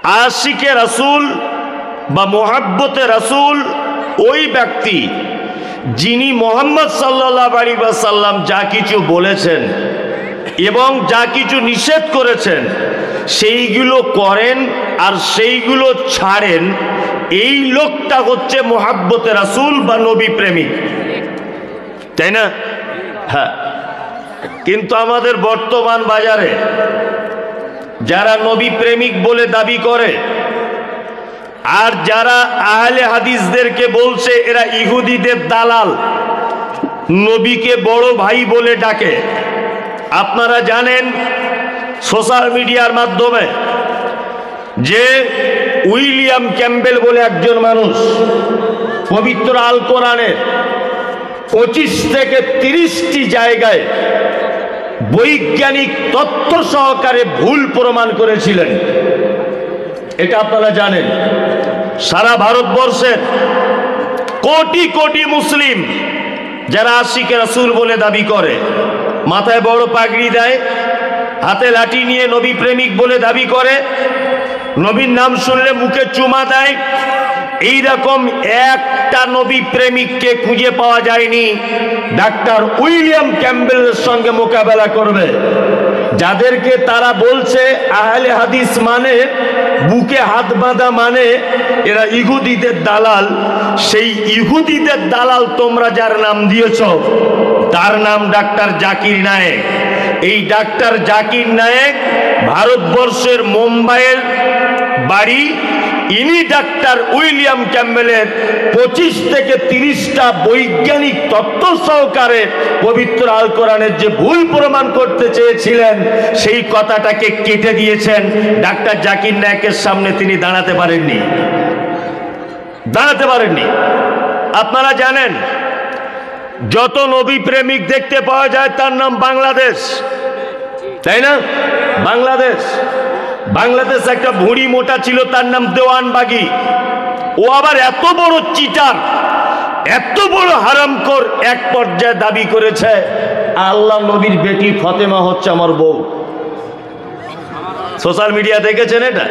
আশিকে রাসূল বা মুহাব্বতে রাসূল ওই ব্যক্তি যিনি মুহাম্মদ সাল্লাল্লাহু আলাইহি ওয়াসাল্লাম যা কিছু বলেছেন এবং যা কিছু নিষেধ করেছেন সেইগুলো করেন আর সেইগুলো ছাড়েন, এই লোকটা হচ্ছে মুহাব্বতে রাসূল বা নবী প্রেমিক, তাই না? হ্যাঁ, কিন্তু আমাদের বর্তমান বাজারে যারা নবী প্রেমিক বলে দাবি করে আর যারা আহলে হাদিসদেরকে বলছে এরা ইহুদিদের দালাল, নবীকে বড় ভাই বলে ডাকে। আপনারা জানেন সোশ্যাল মিডিয়ার মাধ্যমে যে উইলিয়াম ক্যাম্বেল বলে একজন মানুষ পবিত্র আল কোরআনের 25 থেকে 30টি জায়গায় বৈজ্ঞানিক তথ্য সহকারে ভুল প্রমাণ করেছিলেন। এটা আপনারা জানেন। সারা ভারতবর্ষের কোটি কোটি মুসলিম যারা আশিকে রাসূল বলে দাবি করে, মাথায় বড় পাগড়ি দেয়, হাতে লাঠি নিয়ে নবী প্রেমিক বলে দাবি করে, নবীর নাম শুনলে মুখে চুমা দেয়, এইরকম একটা নবী প্রেমিককে খুঁজে পাওয়া যায়নি ডাক্তার উইলিয়াম ক্যাম্বেলের সঙ্গে মোকাবেলা করবে। যাদেরকে তারা বলছে আহলে হাদিস মানে বুকে হাত বাঁধা মানে এরা ইহুদিদের দালাল, সেই ইহুদিদের দালাল তোমরা যার নাম দিয়েছ তার নাম ডাক্তার জাকির নায়েক। এই ডাক্তার জাকির নায়েক ভারতবর্ষের মুম্বাইয়ের বাড়ি। ইনি ডাক্তার উইলিয়াম ক্যাম্বেলের 25 থেকে 30টা বৈজ্ঞানিক তত্ত্ব সহকারে পবিত্র আল কোরআনের যে ভুল প্রমাণ করতে চেয়েছিলেন সেই কথাটাকে কেটে দিয়েছেন। ডাক্তার জাকির নায়েকের সামনে তিনি দাঁড়াতে পারেননি। আপনারা জানেন যত নবী প্রেমিক দেখতে পাওয়া যায় তার নাম বাংলাদেশ, তাই না? বাংলাদেশ একটা ভুঁড়ি মোটা ছিল, তার নাম দেওয়ানবাগী। ও আবার এত বড় চিটার, এত বড় হারামখোর, এক পর্যায়ে দাবি করেছে আল্লাহ নবীর বেটি ফাতেমা হচ্ছে আমার বউ। সোশ্যাল মিডিয়া দেখেছেন এটা?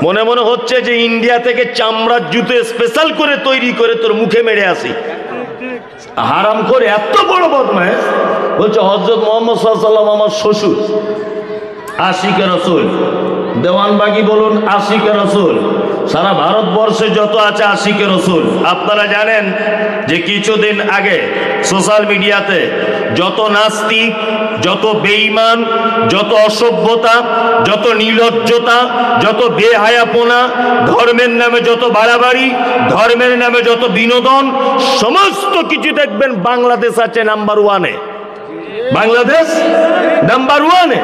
মনে মনে হচ্ছে যে ইন্ডিয়া থেকে চামড়ার জুতো স্পেশাল করে তৈরি করে তোর মুখে মেরে আসি। হারামখোর এত বড় বদমাশ, বলছে হযরত মুহাম্মদ সাল্লাল্লাহু আলাইহি ওয়াসাল্লাম আমার শ্বশুর। আশিকে রাসূল, দেওয়ানবাগী বলুন আশিকে রাসূল, সারা ভারতবর্ষে যত আছে আশিকে রাসূল। আপনারা জানেন যে কিছুদিন আগে সোশ্যাল মিডিয়াতে যত নাস্তিক, যত বেঈমান, যত অসভ্যতা, যত নির্লজ্জতা, যত বেহায়াপনা, ধর্মের নামে যত বাড়াবাড়ি, ধর্মের নামে যত বিনোদন, সমস্ত কিছু দেখবেন বাংলাদেশ আছে নাম্বার 1-এ। বাংলাদেশ নাম্বার 1-এ।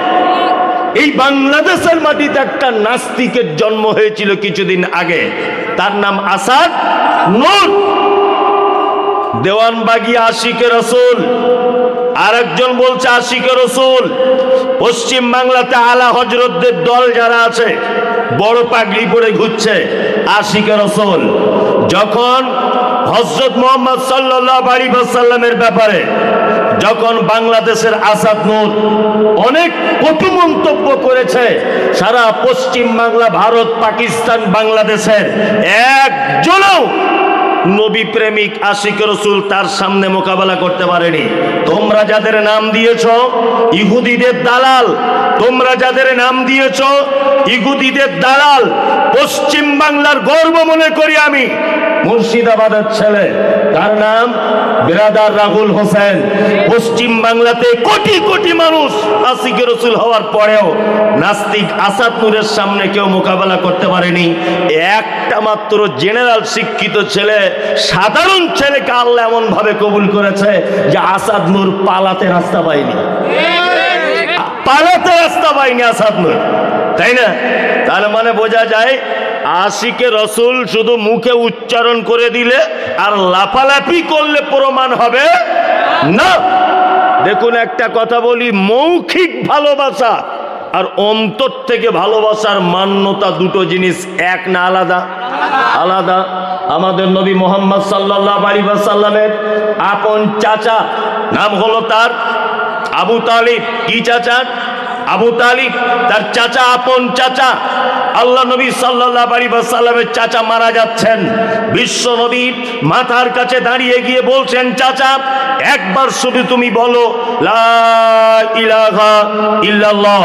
এই বাংলাদেশের মাটিতে একটা নাস্তিকের জন্ম হয়েছিল কিছুদিন আগে, তার নাম আসাদ নূর। দেওয়ানবাগী আশিকে রাসূল, আরেকজন বলছে আশিকে রাসূল। পশ্চিম বাংলাতে আলা হযরতদের দল যারা আছে বড় পাগড়ি পরে ঘুরছে আশিকে রাসূল। যখন হযরত মুহাম্মদ সাল্লাল্লাহু আলাইহি ওয়াসাল্লামের ব্যাপারে যখন বাংলাদেশের আসাদ নূর অনেক কটু মন্তব্য করেছে, সারা পশ্চিম বাংলা, ভারত, পাকিস্তান, বাংলাদেশের একজনও নবী প্রেমিক আশিকে রাসূল তার সামনে মোকাবেলা করতে পারেনি। তোমরা যাদের নাম দিয়েছ ইহুদিদের দালাল, তোমরা যাদের নাম দিয়েছ ইহুদিদের দালাল, পশ্চিম বাংলার গর্ব মনে করি আমি, মুর্শিদাবাদের ছেলে, তার নাম ব্রাদার রাহুল হোসেন। পশ্চিম বাংলাতে কোটি কোটি মানুষ আশিকে রাসূল হওয়ার পরেও নাস্তিক আসাদ নূরের সামনে কেউ মোকাবেলা করতে পারেনি। একটা মাত্র জেনারেল শিক্ষিত ছেলে, সাধারণ ছেলেকে আল্লাহ এমন ভাবে কবুল করেছে যে আসাদ নূর পালাতে রাস্তা পায়নি আসাদ নূর, তাই না? তার মানে বোঝা যায় আশিকে রাসূল শুধু মুখে উচ্চারণ করে দিলে আর লাফালাফি করলে প্রমাণ হবে না। দেখুন একটা কথা বলি, মৌখিক ভালোবাসা আর অন্তর থেকে ভালোবাসার মান্যতা দুটো জিনিস এক না আলাদা? আলাদা। আমাদের নবী মুহাম্মদ সাল্লাল্লাহু আলাইহি ওয়াসাল্লামের আপন চাচা নাম হলো তার আবু তালিব। কি চাচা? আবু তালিব তার চাচা, আপন চাচা, আল্লাহ নবী সাল্লাল্লাহু আলাইহি ওয়াসাল্লামের চাচা মারা যাচ্ছেন। বিশ্ব নবী মাথার কাছে দাঁড়িয়ে গিয়ে বলছেন, চাচা একবার শুধু তুমি বলো লা ইলাহা ইল্লাল্লাহ।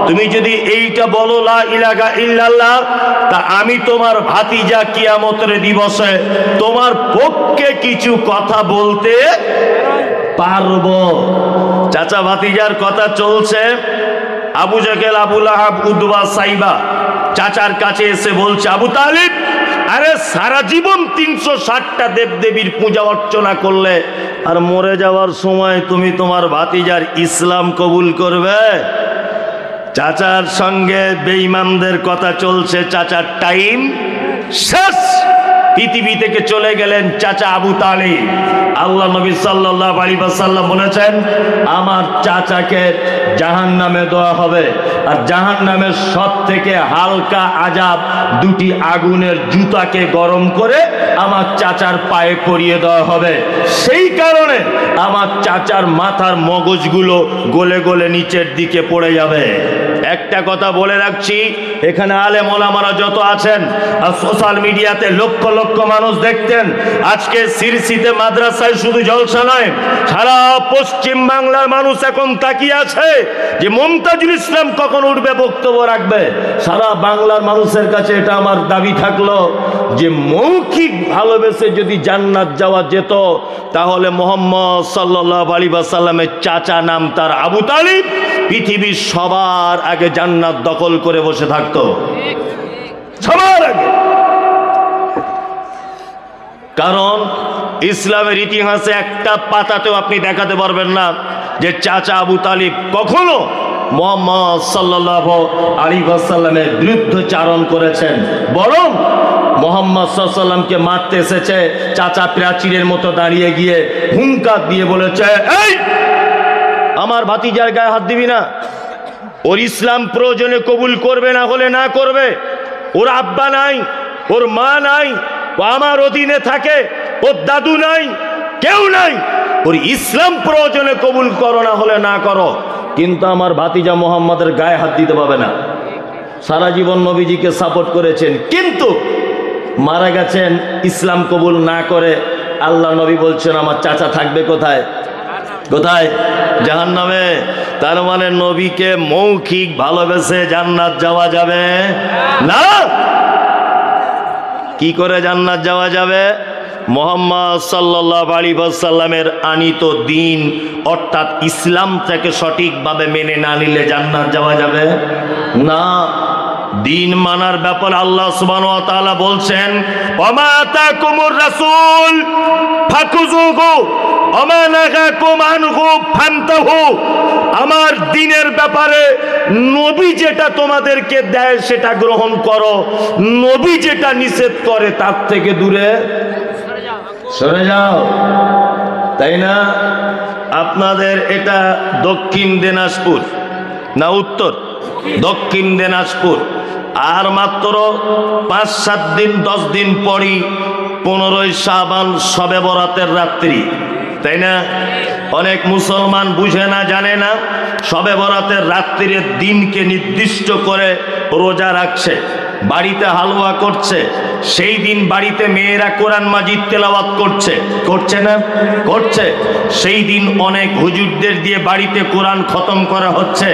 তুমি যদি এইটা বলো লা ইলাহা ইল্লাল্লাহ, তা আমি তোমার ভাতিজা কিয়ামতের দিবসে তোমার পক্ষে কিছু কথা বলতে পারবো। চাচা ভাতিজার কথা চলছে। আবু জাহেল, আবু লাহাব, উতবা, সাইবা চাচার কাছে এসে বলছে, আবু তালিব, আরে সারা জীবন 360টা দেবদেবীর পূজা অর্চনা করলে আর মরে যাওয়ার সময় তুমি তোমার ভাতিজার ইসলাম কবুল করবে? চাচার সঙ্গে বেঈমানদের কথা চলছে। চাচার টাইম শেষ, পৃথিবী থেকে চলে গেলেন চাচা আবু তালিব। আল্লাহ নবী সাল্লাল্লাহু আলাইহি ওয়াসাল্লাম বলেছেন, আমার চাচাকে জাহান্নামে দেওয়া হবে, আর জাহান্নামের সব থেকে হালকা আযাব দুটি আগুনের জুতাকে গরম করে আমার চাচার পায়ে পরিয়ে দেওয়া হবে। সেই কারণে আমার চাচার মাথার মগজগুলো গলে গলে নিচের দিকে পড়ে যাবে। একটা কথা বলে রাখছি, এখানে আলেম ওলামারা যত আছেন আর সোশ্যাল মিডিয়াতে লক্ষ লক্ষ মানুষ দেখতেন, আজকে সিরসিতে মাদ্রাসায় শুধু জলসা নয়, সারা পশ্চিম বাংলার মানুষ এখন তাকিয়ে আছে যে মুমতাজুল ইসলাম কখন উঠবে, বক্তব্য রাখবে। সারা বাংলার মানুষের কাছে এটা আমার দাবি থাকলো যে মৌখিক ভালোবেসে যদি জান্নাত যাওয়া যেত, তাহলে মুহাম্মদ সাল্লাল্লাহু আলাইহি ওয়াসাল্লামের চাচা নাম তার আবু তালিব পৃথিবীর সবার আগে জান্নাত দখল করে বসে থাকতো, সবার আগে। কারণ ইসলামের ইতিহাসে একটা পাতাতেও আপনি দেখাতে পারবেন না যে চাচা আবু তালিব কখনো মুহাম্মদ সাল্লাল্লাহু আলাইহি ওয়াসাল্লামের বিরুদ্ধচারণ করেছেন। বরং মুহাম্মদ সাল্লাল্লাহু আলাইহি ওয়াসাল্লামকে মারতে এসেছে, চাচা প্রাচীরের মতো দাঁড়িয়ে গিয়ে হুঙ্কার দিয়ে বলেছে, এই আমার ভাতিজার গায়ে হাত দিবি না, ওর ইসলাম প্রয়োজনে কবুল করবে, না হলে না করবে। ওর আব্বা নাই, ওর মা নাই, ও আমার অধীনে থাকে, ওর দাদু নাই, কেউ নাই, ওর ইসলাম প্রয়োজনে কবুল করো, না হলে না করো, কিন্তু আমার ভাতিজা মুহাম্মাদের গায়ে হাত দিতে পারবে না। সারা জীবন নবীজিকে সাপোর্ট করেছেন, কিন্তু মারা গেছেন ইসলাম কবুল না করে। আল্লাহ নবী বলছেন আমার চাচা থাকবে কোথায়? কোথায়? জাহান্নামে। তার মানে নবীকে মৌখিক ভালোবেসে জান্নাত যাওয়া যাবে না। কি করে জান্নাত যাওয়া যাবে? মুহাম্মদ সাল্লাল্লাহু আলাইহি ওয়াসাল্লামের আনিত দিন অর্থাৎ ইসলাম থেকে সঠিকভাবে মেনে না নিলে জান্নাত যাওয়া যাবে না। দিন মানার ব্যাপারে আল্লাহ সুবহানাহু ওয়া তাআলা বলছেন, ওমা আতাকুমুর রাসূল ফাকুযুহু ওমা নাহাকুম আনহু ফান্তাহু। আমার দিনের ব্যাপারে নবী যেটা তোমাদেরকে দেয় সেটা গ্রহণ করো, নবী যেটা নিষেধ করে তার থেকে দূরে সরে যাও। তাই না? আপনাদের এটা দক্ষিণ দিনাজপুর না উত্তর? দক্ষিণ দিনাজপুর। আর মাত্র 5-7 দিন 10 দিন পরই 15ই শাবান শবে বরাতের রাত্রি, তাই না? অনেক মুসলমান বুঝে না, জানে না, শবে বরাতের রাত্রির দিনকে নির্দিষ্ট করে রোজা রাখছে, বাড়িতে হালুয়া করছে, সেই দিন বাড়িতে মেয়েরা কোরআন মাজিদ তেলাওয়াত করছে, করছে না? করছে। সেই দিন অনেক হুজুরদের দিয়ে বাড়িতে কোরআন খতম করা হচ্ছে,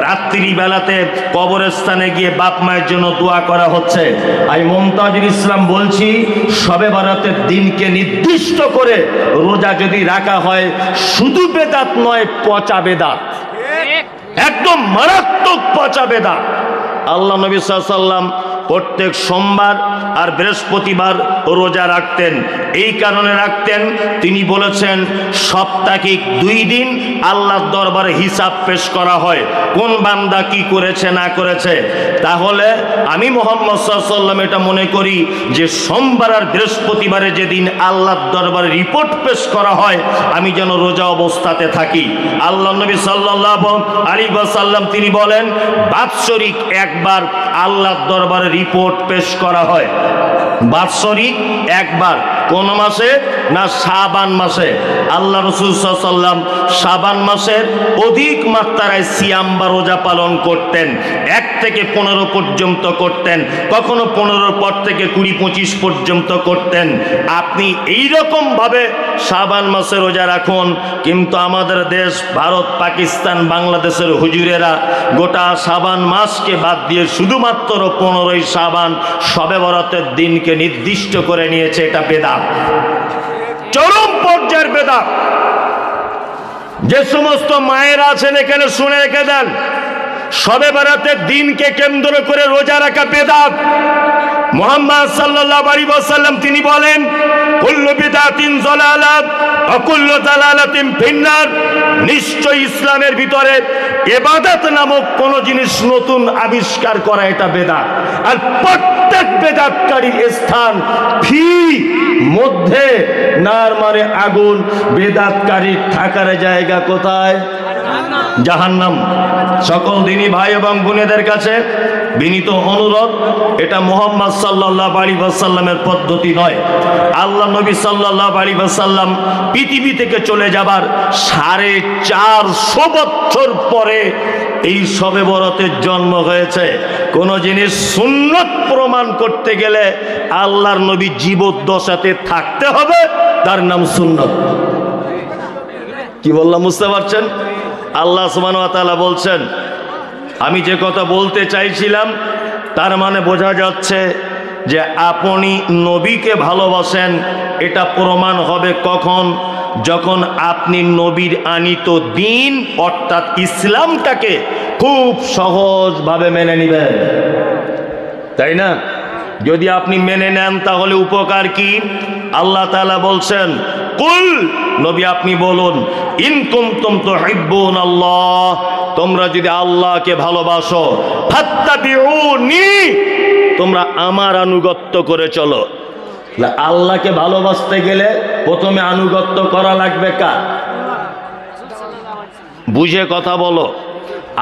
রাত্রি বেলাতে কবরস্থানে গিয়ে বাপ মায়ের জন্য দোয়া করা হচ্ছে। আমি মুমতাজুল ইসলাম বলছি, শবে বরাতের দিনকে নির্দিষ্ট করে রোজা যদি রাখা হয়, শুধু বেদাত নয়, পচা বেদাত, একদম মারাত্মক পচা বেদাত। আল্লাহ নবী সাল্লাল্লাহু আলাইহি ওয়াসাল্লাম প্রত্যেক সোমবার আর বৃহস্পতিবার রোজা রাখতেন। এই কারণে রাখতেন, তিনি বলেছেন সাপ্তাহিক 2 দিন আল্লাহর দরবারে হিসাব পেশ করা হয়, কোন বান্দা কি করেছে না করেছে। তাহলে আমি মুহাম্মদ সাল্লাল্লাহু আলাইহি ওয়াসাল্লাম এটা মনে করি যে সোমবার আর বৃহস্পতিবারে যেদিন আল্লাহর দরবারে রিপোর্ট পেশ করা হয়, আমি যেন রোজা অবস্থাতে থাকি। আল্লাহ নবী সাল্লাল্লাহু আলাইহি ওয়াসাল্লাম তিনি বলেন, বাৎসরিক একবার আল্লাহর দরবারে রিপোর্ট পেশ করা হয়, বাৎসরিক একবার। কোন মাসে? না শাবান মাসে। আল্লাহ রাসূল সাল্লাল্লাহু আলাইহি ওয়াসাল্লাম শাবান মাসের অধিক মাত্রায় সিয়াম বা রোজা পালন করতেন। 1 থেকে 15 পর্যন্ত করতেন, কখনো 15 পর থেকে 20-25 পর্যন্ত করতেন। আপনি এইরকম ভাবে শাবান মাসে রোজা রাখুন, কিন্তু আমাদের দেশ ভারত, পাকিস্তান, বাংলাদেশের হুজুরেরা গোটা শাবান মাসকে বাদ দিয়ে শুধুমাত্র 15ই শাবান শবে বরাতের দিনকে নির্দিষ্ট করে নিয়েছে। এটা বেদাত, চরম পর্যায়ের বেদাত। যে সমস্ত মায়েরা আছেন এখানে শুনে রেখে দেন, শবে বরাতের দিনকে কেন্দ্র করে রোজা রাখা বেদাত। মুহাম্মদ সাল্লাল্লাহু আলাইহি ওয়াসাল্লাম তিনি বলেন, কুল্লু বিদআতিন যালালাত ওয়া কুল্লু যালালাতিন ফিন্নার। নিশ্চয় ইসলামের ভিতরে ইবাদত নামক কোন জিনিস নতুন আবিষ্কার করা এটা বেদাত। আর প্রত্যেক বেদাতকারীর স্থান ফি মধ্যে, নার মানে আগুন। বেদাতকারীর থাকার জায়গা কোথায়? জাহান্নাম। সকল দিনী ভাই এবং বোনেদের কাছে বিনীত অনুরোধ, এটা মুহাম্মদ সাল্লাল্লাহু আলাইহি ওয়াসাল্লামের পদ্ধতি নয়। আল্লাহ নবী সাল্লাল্লাহু আলাইহি ওয়াসাল্লাম পৃথিবী থেকে চলে যাবার 450 বছর পরে এই শবে বরাতের জন্ম হয়েছে। কোন জিনিস সুন্নত প্রমাণ করতে গেলে আল্লাহর নবী জীবদ্দশাতে থাকতে হবে, তার নাম সুন্নত। কি বললাম বুঝতে পারছেন? আল্লাহ সুবহানাহু ওয়া তাআলা বলছেন, আমি যে কথা বলতে চাইছিলাম তার মানে বোঝা যাচ্ছে যে আপনি নবীকে ভালোবাসেন। এটা প্রমাণ হবে কখন? যখন আপনি নবীর আনিত দিন অর্থাৎ ইসলামটাকে খুব সহজভাবে মেনে নেবেন, তাই না? যদি আপনি মেনে নেন তাহলে উপকার কি? আল্লাহ তাআলা বলছেন, কুল, নবী আপনি বলুন, ইন কুনতুম তুহিব্বুনাল্লাহ, তোমরা যদি আল্লাহকে ভালোবাসো, ফাত্তাবিউনি, তোমরা আমার আনুগত্য করে চলো। আল্লাহকে ভালোবাসতে গেলে প্রথমে আনুগত্য করা লাগবে কার? বুঝে কথা বলো।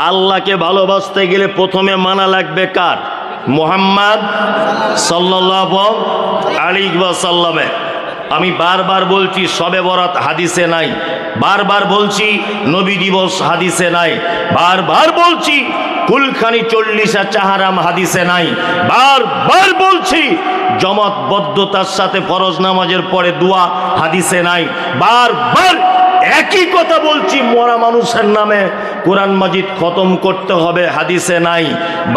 আল্লাহকে ভালোবাসতে গেলে প্রথমে মানা লাগবে কার? মুহাম্মদ সাল্লাল্লাহু আলাইহি ওয়াসাল্লামের। আমি বারবার বলছি শবে বরাত হাদিসে নাই, বারবার বলছি নবী দিবস হাদিসে নাই, বারবার বলছি কুলখানি 40 চাহারাম হাদিসে নাই, বারবার বলছি জমাতবদ্ধতার সাথে ফরজ নামাজের পরে দোয়া হাদিসে নাই, বারবার একই কথা বলছি মরা মানুষের নামে কোরআন মাজিদ খতম করতে হবে হাদিসে নাই,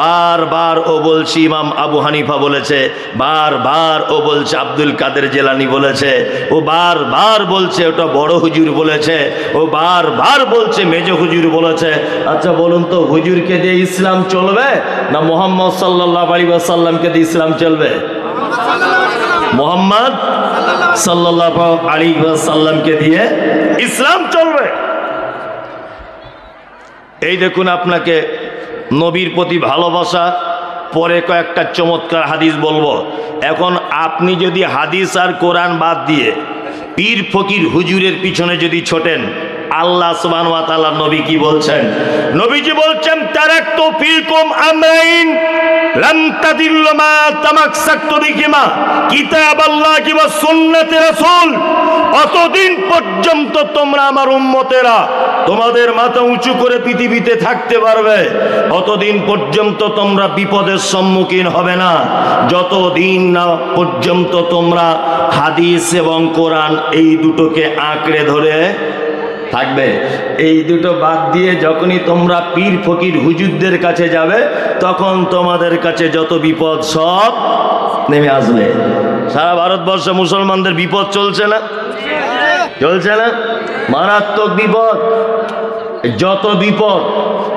বারবার ও বলছি ইমাম আবু হানিফা বলেছে, বারবার ও বলছে আব্দুল কাদের জেলানি বলেছে, ও বারবার বলছে ওটা বড় হুজুর বলেছে, ও বারবার বলছে মেজ হুজুর বলেছে। আচ্ছা বলুন তো, হুজুরকে দিয়ে ইসলাম চলবে না মুহাম্মদ সাল্লাল্লাহু আলাইহি ওয়াসাল্লামকে দিয়ে ইসলাম চলবে? মুহাম্মদ সাল্লাল্লাহু আলাইহি ওয়াসাল্লামকে দিয়ে ইসলাম চলবে। এই দেখুন আপনাকে নবীর প্রতি ভালোবাসা, পরে কয়েকটা চমৎকার হাদিস বলবো। এখন আপনি যদি হাদিস আর কোরআন বাদ দিয়ে পীর ফকির হুজুরের পিছনে যদি ছোটেন, আল্লাহ সুবহানাহু ওয়া তাআলা নবী কি বলছেন? নবীজি বলছেন, তারাকতু ফিকুম আমরাইন লাম তাদিল্লু মা তামাসসাকতু বিহিমা কিতাবাল্লাহি ওয়া সুন্নাতি রাসূল। অতদিন পর্যন্ত তোমরা আমার উম্মতেরা তোমাদের মাথা উঁচু করে পৃথিবীতে থাকতে পারবে, অতদিন পর্যন্ত তোমরা বিপদের সম্মুখীন হবে না, যতদিন না পর্যন্ত তোমরা হাদিস এবং কোরআন এই দুটোকে আঁকড়ে ধরে থাকবে। এই দুটো বাদ দিয়ে যখনই তোমরা পীর ফকির হুজুরদের কাছে যাবে, তখন তোমাদের কাছে যত বিপদ সব নেমে আসবে। সারা ভারতবর্ষে মুসলমানদের বিপদ চলছে না? চলছে না? মারাত্মক বিপদ। যত বিপদ,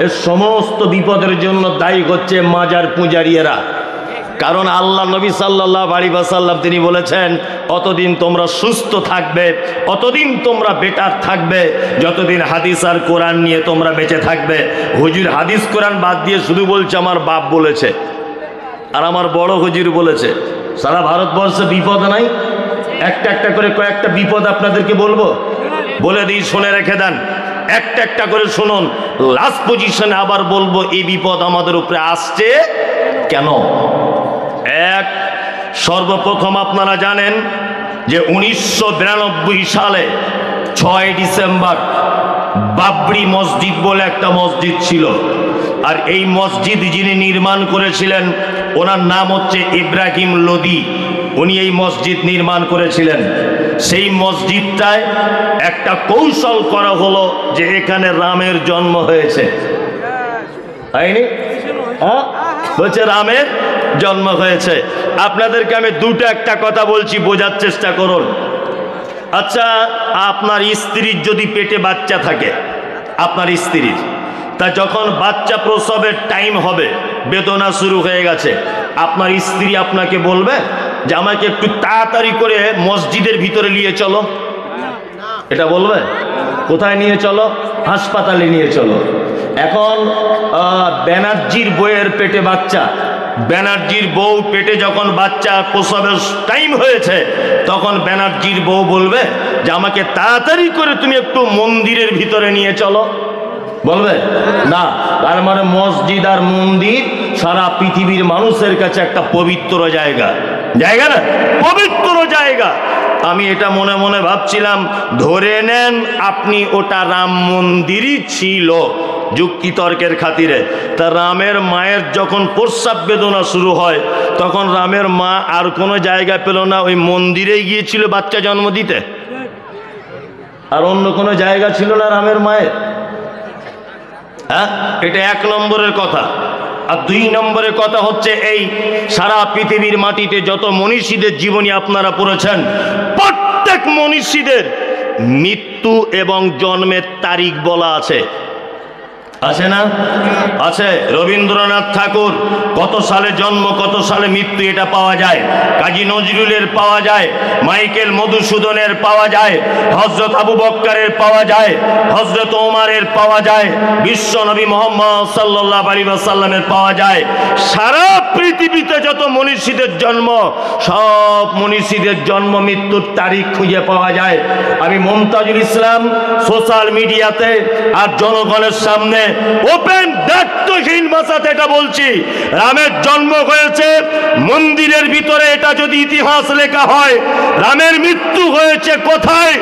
এর সমস্ত বিপদের জন্য দায়ী হচ্ছে মাজার পূজারীরা। কারণ আল্লাহ নবী সাল্লাল্লাহু আলাইহি ওয়াসাল্লাম তিনি বলেছেন, অতদিন তোমরা সুস্থ থাকবে, অতদিন তোমরা বেটার থাকবে যতদিন হাদিস আর কোরআন নিয়ে তোমরা বেঁচে থাকবে। হুজুর হাদিস কোরআন বাদ দিয়ে শুধু বলছে আমার বাপ বলেছে আর আমার বড় হুজুর বলেছে। সারা ভারতবর্ষে বিপদ নাই? একটা একটা করে কয়েকটা বিপদ আপনাদেরকে বলবো, বলে দিই, শুনে রেখে দেন, একটা একটা করে শুনুন। লাস্ট পজিশনে আবার বলবো এই বিপদ আমাদের উপরে আসছে কেন। এক, সর্বপ্রথম আপনারা জানেন যে 1992 সালে 6 ডিসেম্বর বাবরি মসজিদ বলে একটা মসজিদ ছিল, আর এই মসজিদ যিনি নির্মাণ করেছিলেন ওনার নাম হচ্ছে ইব্রাহিম লোদি। উনি এই মসজিদ নির্মাণ করেছিলেন। সেই মসজিদটায় একটা কৌশল করা হলো যে এখানে রামের জন্ম হয়েছে, তাইনি? হ্যাঁ, বলছে রামের জন্ম হয়েছে। আপনাদেরকে আমি দুটো একটা কথা বলছি, বোঝার চেষ্টা করুন। আচ্ছা, আপনার স্ত্রীর যদি পেটে বাচ্চা থাকে, আপনার স্ত্রীর, তা যখন বাচ্চা প্রসবের টাইম হবে, বেদনা শুরু হয়ে গেছে, আপনার স্ত্রী আপনাকে বলবে যে আমাকে একটু তাড়াতাড়ি করে মসজিদের ভিতরে নিয়ে চলো? এটা বলবে? কোথায় নিয়ে চলো? হাসপাতালে নিয়ে চলো। এখন ব্যানার্জির বউয়ের পেটে বাচ্চা, ব্যানার্জির বউ পেটে যখন বাচ্চা প্রসবের টাইম হয়েছে, তখন ব্যানার্জির বউ বলবে যে আমাকে তাড়াতাড়ি করে তুমি একটু মন্দিরের ভিতরে নিয়ে চলো? বলবে না। তার মানে মসজিদ আর মন্দির সারা পৃথিবীর মানুষের কাছে একটা পবিত্র জায়গা, জায়গা না? পবিত্র জায়গা। আমি এটা মনে মনে ভাবছিলাম, ধরে নেন আপনি ওটা রাম মন্দিরই ছিল যুক্তি তর্কের খাতিরে, তা রামের মায়ের যখন প্রস্রাব বেদনা শুরু হয়, তখন রামের মা আর কোনো জায়গা পেল না, ওই মন্দিরেই গিয়েছিল বাচ্চা জন্ম দিতে, আর অন্য কোনো জায়গা ছিল না রামের মায়ের। হ্যাঁ, এটা 1 নম্বরের কথা। আর 2 নম্বরের কথা হচ্ছে, এই সারা পৃথিবীর মাটিতে যত মনীষীদের জীবনী আপনারা পড়েছেন, প্রত্যেক মনীষীদের মৃত্যু এবং জন্মের তারিখ বলা আছে, আছে না? আছে। রবীন্দ্রনাথ ঠাকুর কত সালে জন্ম, কত সালে মৃত্যু, এটা পাওয়া যায়। কাজী নজরুলের পাওয়া যায়, মাইকেল মধুসূদনের পাওয়া যায়, হযরত আবু বক্করের পাওয়া যায়, হযরত ওমরের পাওয়া যায়, বিশ্ব নবী মুহাম্মদ সাল্লাল্লাহু আলাইহি ওয়াসাল্লামের পাওয়া যায়। সারা পৃথিবীতে যত মনীষীদের জন্ম, সব মনীষীদের জন্ম মৃত্যুর তারিখ খুঁজে পাওয়া যায়। আমি মুমতাজুল ইসলাম সোশ্যাল মিডিয়াতে আর জনগণের সামনে ওপেন দায়িত্বহীন ভাষাতে এটা বলছি, রামের জন্ম হয়েছে মন্দিরের ভিতরে, এটা যদি ইতিহাস লেখা হয়, রামের মৃত্যু হয়েছে কোথায়,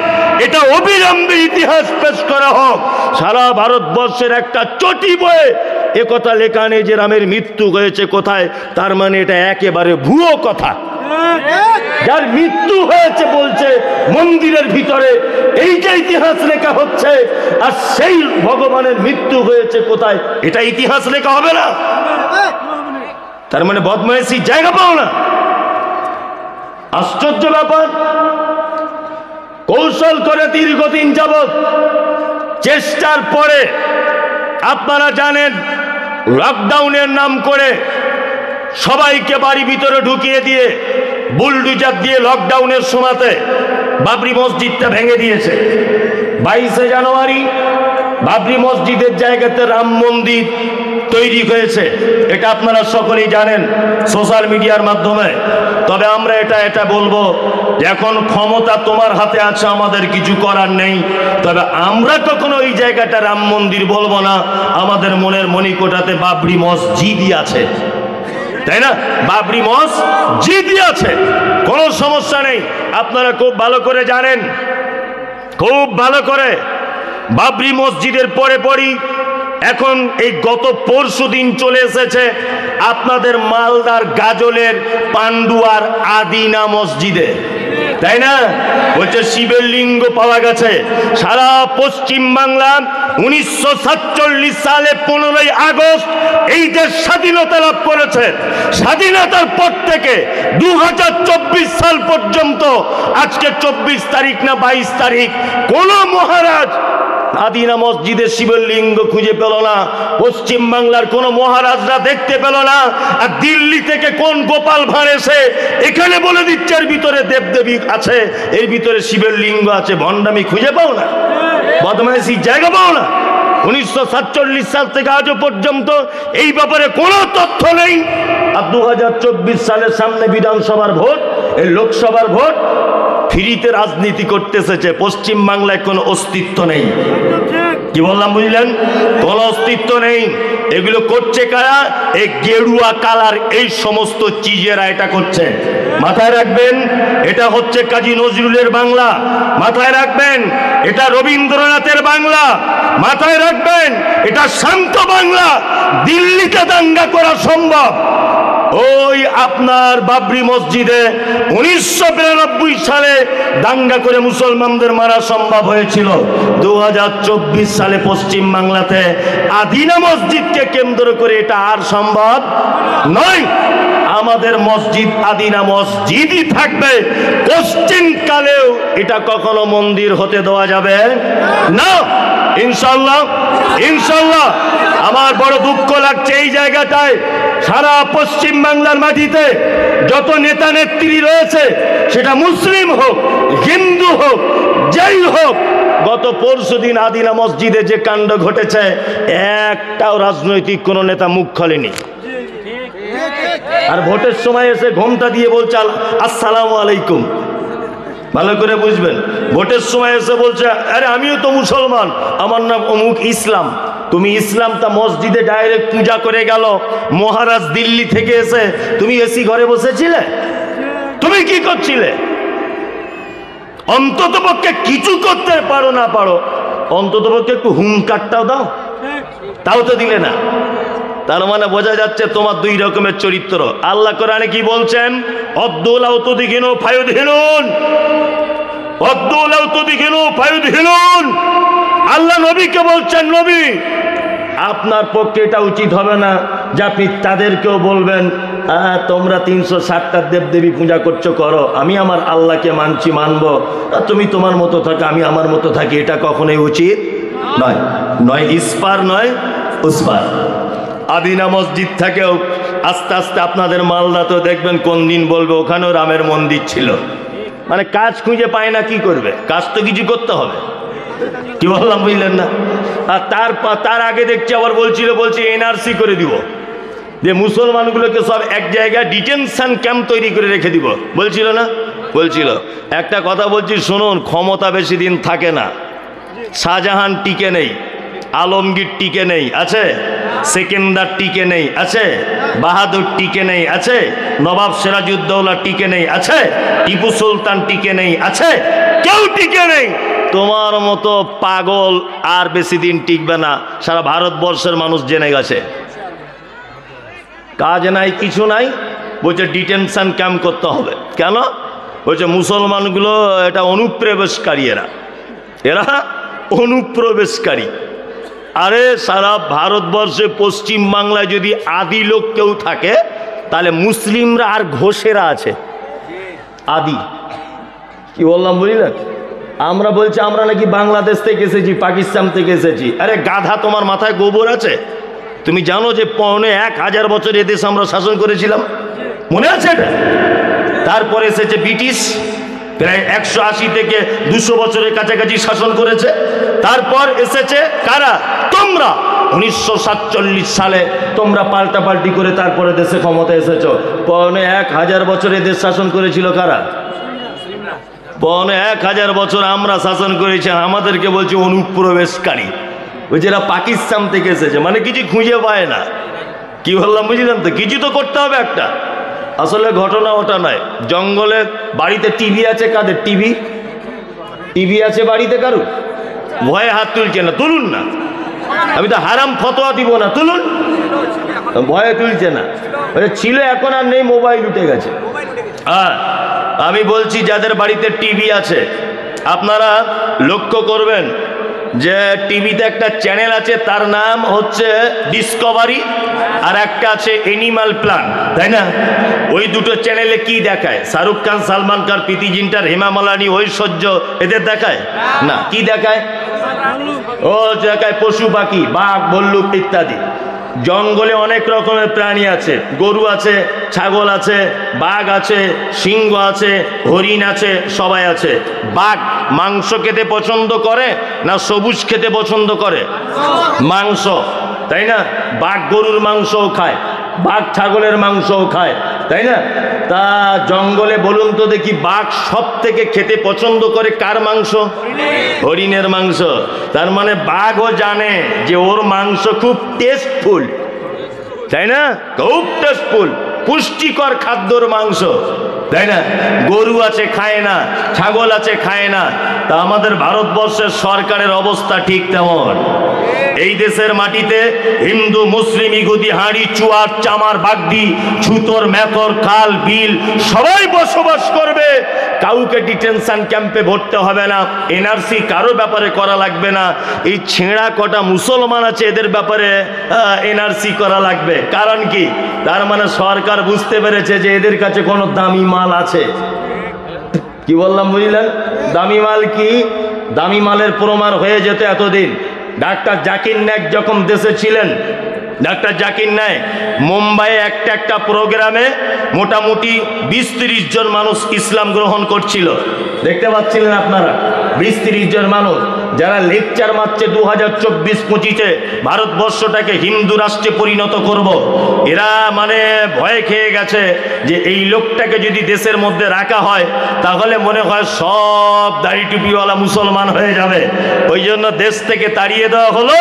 এটা অবিলম্বে ইতিহাস পেশ করা হোক। সারা ভারতবর্ষের একটা চটি বইয়ে একথা লেখা নেই যে রামের মৃত্যু হয়েছে কোথায়, তার মানে এটা একেবারে ভুয়ো কথা। যার মৃত্যু হয়েছে বলছে মন্দিরের ভিতরে, এইটা ইতিহাস লেখা হচ্ছে, আর সেই ভগবানের মৃত্যু হয়েছে কোথায়, এটা ইতিহাস লেখা হবে না। তার মানে বদমাইশি জায়গা পাও না। আশ্চর্য ব্যাপার। কৌশল করে দীর্ঘদিন যাবৎ চেষ্টার পরে আপনারা জানেন, লকডাউনের নাম করে সবাইকে বাড়ি ভিতরে ঢুকিয়ে দিয়ে বুলডুজার দিয়ে লকডাউনের সময়তে বাবরি মসজিদটা ভেঙে দিয়েছে। 22শে জানুয়ারি বাবরি মসজিদের জায়গাতে রাম মন্দির তৈরি হয়েছে, এটা আপনারা সকলেই জানেন সোশ্যাল মিডিয়ার মাধ্যমে। তবে আমরা এটা বলবো, এখন ক্ষমতা তোমার হাতে আছে, আমাদের কিছু করার নেই। তবে আমরা কখনো ওই জায়গাটা রাম মন্দির বলবো না, আমাদের মনের মণিকোটাতে বাবরি মসজিদই আছে, তাই না? বাবরি মসজিদই আছে, কোনো সমস্যা নেই। আপনারা খুব ভালো করে জানেন, খুব ভালো করে, বাবরি মসজিদের পরে পরই এখন এই গত পরশু দিন চলে এসেছে আপনাদের মালদার গাজলের পান্ডুয়ার আদিনা মসজিদে, তাই না? বলছে শিবের লিঙ্গ পাওয়া গেছে। সারা পশ্চিম বাংলা 1947 সালে 15ই আগস্ট এই দেশ স্বাধীনতা লাভ করেছে। স্বাধীনতার পর থেকে 2024 সাল পর্যন্ত, আজকে 24 তারিখ না 22 তারিখ, কোন মহারাজ আদিনা মসজিদে শিবের লিঙ্গ খুঁজে পেল না। পশ্চিম বাংলার কোন মহারাজরা দেখতে পেল না। আর দিল্লি থেকে কোন গোপাল ভাঁড় এসে এখানে বলে দিচ্ছে এর ভিতরে দেবদেবী আছে, এর ভিতরে শিবের লিঙ্গ আছে। ভণ্ডামি খুঁজে পাও না, বদমাইশি জায়গা পাও না। 1947 সাল থেকে আজও পর্যন্ত এই ব্যাপারে কোনো তথ্য নেই। আর 2024 সালের সামনে বিধানসভার ভোট, এই লোকসভার ভোট, ফ্রিতে রাজনীতি করতে এসেছে। পশ্চিম বাংলায় কোনো অস্তিত্ব নেই। কি বললাম বুঝলেন? কোনো অস্তিত্ব নেই। এগুলো করছে কারা? এই গেরুয়া কালার এই সমস্ত চিজেরা এটা করছে। মাথায় রাখবেন এটা হচ্ছে কাজী নজরুলের বাংলা, মাথায় রাখবেন এটা রবীন্দ্রনাথের বাংলা, মাথায় রাখবেন এটা শান্ত বাংলা। দিল্লিতে দাঙ্গা করা সম্ভব, ওই আপনার বাবরি মসজিদে 1992 সালে দাঙ্গা করে মুসলমানদের মারা সম্ভব হয়েছিল। 2024 সালে পশ্চিম বাংলাতে আদিনা মসজিদকে কেন্দ্র করে এটা আর সম্ভব নয়। আমাদের মসজিদ আদিনা মসজিদই থাকবে, পশ্চিম কালেও এটা কখনো মন্দির হতে দেওয়া যাবে না, ইনশাআল্লাহ। ইনশাআল্লাহ। আমার বড় দুঃখ লাগছে এই জায়গাটায়, সারা পশ্চিম বাংলার মাটিতে যত নেতা নেত্রী রয়েছে, সেটা মুসলিম হোক হিন্দু হোক যেই হোক, গত পরশুদিন আদিনা মসজিদে যে কাণ্ড ঘটেছে, একটাও রাজনৈতিক কোন নেতা মুখ খোলেনি। আর ভোটের সময় এসে ঘোমটা দিয়ে বলছে আসসালামু আলাইকুম। ভালো করে বুঝবেন, ভোটের সময় এসে বলছে আরে আমিও তো মুসলমান, আমার নাম অমুক ইসলাম। তুমি ইসলামটা মসজিদে ডাইরেক্ট পূজা করে গেল, মহারাজ দিল্লি থেকে এসে তুমি এসি ঘরে বসেছিলে, তুমি কি করছিলে? অন্তত পক্ষে কিছু করতে পারো না পারো, অন্তত পক্ষে একটু হুঙ্কারটাও দাও, তাও তো দিলে না। তার মানে বোঝা যাচ্ছে তোমার দুই রকমের চরিত্র। আল্লাহ কোরআনে কি বলছেন? অদ্দুলাউ তুদিগিনু ফায়ুদহিনুন, অদ্দুলাউ তুদিগিনু ফায়ুদহিনুন। আল্লাহ নবীকে বলছেন, নবী আপনার পক্ষে এটা উচিত হবে না যে আপনি তাদেরকেও বলবেন তোমরা 360টা দেবদেবী পূজা করছো, করো, আমি আমার আল্লাহকে মানছি, মানবো, তুমি তোমার মতো থাকো, আমি আমার মতো থাকি। এটা কখনোই উচিত নয়, নয় ইস্পার নয় উস্পার। আদিনা মসজিদ থেকেও আস্তে আস্তে আপনাদের মালদা তো দেখবেন কোন দিন বলবে ওখানেও রামের মন্দির ছিল। মানে কাজ খুঁজে পায় না, কি করবে? কাজ তো কিছু করতে হবে, কি বললাম বুঝলেন না? আর তার আগে দেখছি আবার বলছে এনআরসি করে দিব, যে মুসলমানগুলোকে সব এক জায়গায় ডিটেনশন ক্যাম্প তৈরি করে রেখে দিব, বলছিল না? বলছিল। একটা কথা বলছি শুনুন, ক্ষমতা বেশি দিন থাকে না। শাহজাহান টিকে নেই, আলমগীর টিকে নেই, আছে? সেকেন্দার টিকে নেই, আছে? বাহাদুর টিকে নেই, আছে? নবাব সিরাজউদ্দৌলা টিকে নেই, আছে? টিপু সুলতান টিকে নেই, আছে? কেউ টিকে নেই। তোমার মতো পাগল আর বেশি দিন টিকবে না, সারা ভারতবর্ষের মানুষ জেনে গেছে। কাজ নাই, কিছু নাই, বলছে ডিটেনশন ক্যাম্প করতে হবে। কেন? বলছে মুসলমানগুলো এটা অনুপ্রবেশকারী, এরা অনুপ্রবেশকারী। আরে সারা ভারতবর্ষে পশ্চিম বাংলায় যদি আদি লোক কেউ থাকে, তাহলে মুসলিমরা আর ঘোষেরা আছে। আদি কি বললাম বুঝলেন? আমরা বলছি আমরা নাকি বাংলাদেশ থেকে এসেছি, পাকিস্তান থেকে এসেছি। আরে গাধা, তোমার মাথায় গোবর আছে? তুমি জানো যে 1000 বছর এদেশ আমরা শাসন করেছিলাম, মনে আছে এটা? তারপরে এসেছে ব্রিটিশ, প্রায় 180 থেকে 200 বছরের কাছাকাছি শাসন করেছে। তারপর এসেছে কারা? তোমরা। 1947 সালে তোমরা পাল্টাপাল্টি করে তারপরে দেশে ক্ষমতা এসেছো। 1000 বছর এদেশ শাসন করেছিল কারা? 1000 বছর আমরা শাসন করেছি, আমাদেরকে বলছে অনুপ্রবেশকারী। ওই যারা পাকিস্তান থেকে এসেছে, মানে কিছু খুঁজে পায় না। কি বললাম বুঝলেন তো? কিছু তো করতে হবে একটা। আসলে ঘটনা ওটা নয়। জঙ্গলে বাড়িতে টিভি আছে কাদের? টিভি আছে বাড়িতে কারু? ভয়ে হাত তুলছে না, তুলুন না। আমি তো হারাম ফতোয়া দিব না, তুলুন। ভয়ে তুলছে না, ছিল, এখন আর নেই, মোবাইল উঠে গেছে। হ্যাঁ, আমি বলছি যাদের বাড়িতে টিভি আছে, আপনারা লক্ষ্য করবেন যে টিভিতে একটা চ্যানেল আছে, তার নাম হচ্ছে ডিসকভারি, আর একটা আছে এনিম্যাল প্ল্যান, তাই না? ওই দুটো চ্যানেলে কি দেখায়? শাহরুখ খান, সালমান খান, প্রীতি জিন্টার, হেমা মালিনী, ঐশ্বর্য, এদের দেখায় না? কি দেখায়? ও দেখায় পশু পাখি, বাঘ, ভল্লুক ইত্যাদি। জঙ্গলে অনেক রকমের প্রাণী আছে, গরু আছে, ছাগল আছে, বাঘ আছে, সিংহ আছে, হরিণ আছে, সবাই আছে। বাঘ মাংস খেতে পছন্দ করে না সবুজ খেতে পছন্দ করে? মাংস, তাই না? বাঘ গরুর মাংসও খায়, বাঘ ছাগলের মাংসও খায়, তাই না? তা জঙ্গলে বলুন তো দেখি, বাঘ সব থেকে খেতে পছন্দ করে কার মাংস? হরিণের মাংস। তার মানে বাঘও জানে যে ওর মাংস খুব টেস্টফুল, তাই না? খুব টেস্টফুল, পুষ্টিকর খাদ্যর মাংস, তাই না? গরু আছে খায় না, ছাগল আছে খায় না। তা আমাদের ভারতবর্ষের সরকারের অবস্থা ঠিক তেমন। এই দেশের মাটিতে হিন্দু মুসলিম ইহুদি হাঁড়ি চুয়ার চামার বাগদি ছুতর মেথর খাল বিল সবাই বসবাস করবে। কাউকে ডিটেনশন ক্যাম্পে ভরতে হবে না, এনআরসি কারো ব্যাপারে করা লাগবে না। এই ছেঁড়া কটা মুসলমান আছে এদের ব্যাপারে এনআরসি করা লাগবে। কারণ কি? তার মানে সরকার বুঝতে পেরেছে যে এদের কাছে কোনো দামি মাল আছে। কি বললাম বুঝলেন? দামি মাল কি? দামি মালের প্রমাণ হয়ে যেত এতদিন। ডাক্তার জাকির নায়েক যখন দেশে ছিলেন, ডাক্তার জাকির নায়েক মুম্বাইয়ে একটা প্রোগ্রামে মোটামুটি 20-30 জন মানুষ ইসলাম গ্রহণ করছিল। দেখতে পাচ্ছিলেন আপনারা? 20-30 জন মানুষ যারা লেকচার মারছে 2024-25-এ ভারতবর্ষটাকে হিন্দু রাষ্ট্রে পরিণত করব। এরা মানে ভয় খেয়ে গেছে যে এই লোকটাকে যদি দেশের মধ্যে রাখা হয় তাহলে মনে হয় সব দাড়ি টুপিওয়ালা মুসলমান হয়ে যাবে। ওই জন্য দেশ থেকে তাড়িয়ে দেওয়া হলো।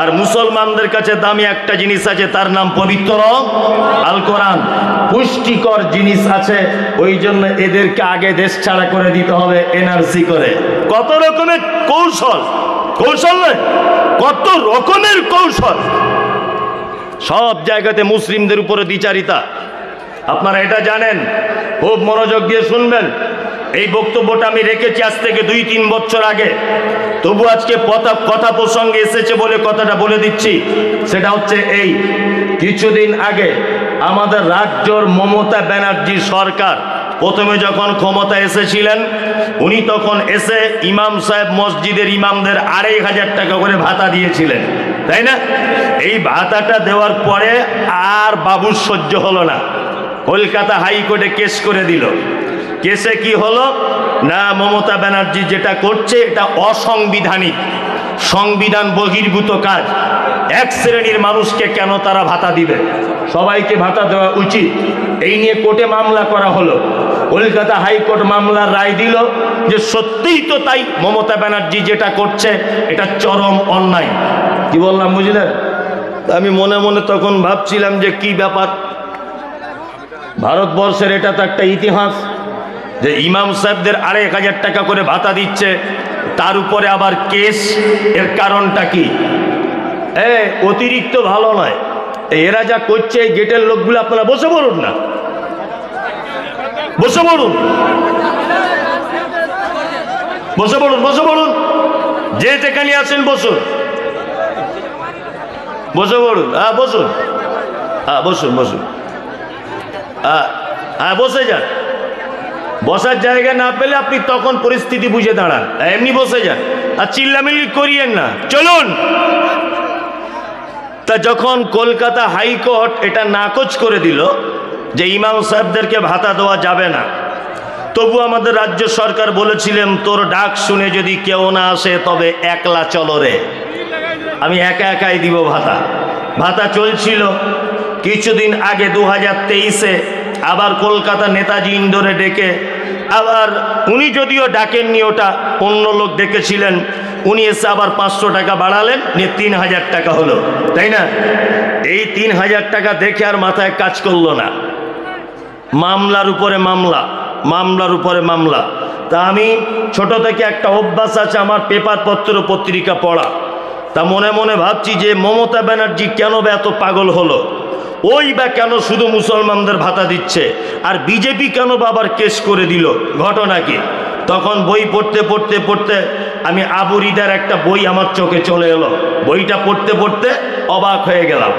আর মুসলমানদের কাছে দামি একটা জিনিস আছে, তার নাম পবিত্র আল কোরআন। পুষ্টিকর জিনিস আছে, ওই জন্য এদেরকে আগে দেশ ছাড়া করে দিতে হবে এনআরসি করে। কত রকমের কৌশল, কৌশল নয়, কত রকমের কৌশল। সব জায়গাতে মুসলিমদের উপরে দ্বিচারিতা। আপনারা এটা জানেন, খুব মনোযোগ দিয়ে শুনবেন। এই বক্তব্যটা আমি রেখেছি আজ থেকে 2-3 বছর আগে, তবু আজকে কথা প্রসঙ্গে এসেছে বলে কথাটা বলে দিচ্ছি। সেটা হচ্ছে এই, কিছুদিন আগে আমাদের রাজ্যর মমতা ব্যানার্জি সরকার প্রথমে যখন ক্ষমতা এসেছিলেন, উনি তখন এসে ইমাম সাহেব মসজিদের ইমামদের 2500 টাকা করে ভাতা দিয়েছিলেন, তাই না? এই ভাতাটা দেওয়ার পরে আর বাবুর সহ্য হলো না, কলকাতা হাইকোর্টে কেস করে দিল। কেসে কি হলো না, মমতা ব্যানার্জি যেটা করছে এটা অসাংবিধানিক, সংবিধান বহির্ভূত কাজ। এক শ্রেণীর মানুষকে কেন তারা ভাতা দিবে? সবাইকে ভাতা দেওয়া উচিত। এই নিয়ে কোর্টে মামলা করা হলো। কলকাতা হাইকোর্ট মামলার রায় দিল যে সত্যিই তো তাই, মমতা ব্যানার্জি যেটা করছে এটা চরম অন্যায়। কি বললাম বুঝলেন? আমি মনে মনে তখন ভাবছিলাম যে কি ব্যাপার, ভারতবর্ষের এটা তো একটা ইতিহাস যে ইমাম সাহেবদের 2500 টাকা করে ভাতা দিচ্ছে, তার উপরে আবার কেস। এর কারণটা কি? অতিরিক্ত ভালো নয় এরা যা করছে। এই গেটের লোকগুলো আপনারা বসে পড়ুন না, বসে পড়ুন, বসে পড়ুন, বসে পড়ুন, যে যেখানে আছেন বসুন, বসে পড়ুন। হ্যাঁ বসুন, হ্যাঁ বসুন, বসুন, হ্যাঁ বসে যান। বসার জায়গা না পেলে আপনি তখন পরিস্থিতি বুঝে দাঁড়ান, এমনি বসে যান আর চিল্লামিল্লি করিয়েন না, চলুন। তা যখন কলকাতা হাইকোর্ট এটা নাকচ করে দিল যে ইমাম সাহেবদেরকে ভাতা দেওয়া যাবে না, তবু আমাদের রাজ্য সরকার বলেছিলেন তোর ডাক শুনে যদি কেউ না আসে তবে একলা চলো রে, আমি একা একাই দিব ভাতা। ভাতা চলছিল। কিছুদিন আগে 2023-এ আবার কলকাতা নেতাজি ইন্ডোরে ডেকে, আবার উনি যদিও ডাকেননি, ওটা অন্য লোক ডেকেছিলেন, উনি এসে আবার 500 টাকা বাড়ালেন, নিয়ে 3000 টাকা হলো, তাই না? এই 3000 টাকা দেখে আর মাথায় কাজ করলো না। মামলার উপরে মামলা, মামলার উপরে মামলা। তা আমি ছোট থেকে একটা অভ্যাস আছে আমার পেপার পত্র পত্রিকা পড়া। তা মনে মনে ভাবছি যে মমতা ব্যানার্জি কেন বা এত পাগল হলো, ওই বা কেন শুধু মুসলমানদের ভাতা দিচ্ছে, আর বিজেপি কেন বা আবার কেস করে দিল, ঘটনা কি? তখন বই পড়তে পড়তে পড়তে আমি আবু রিদার একটা বই আমার চোখে চলে এলো। বইটা পড়তে পড়তে অবাক হয়ে গেলাম।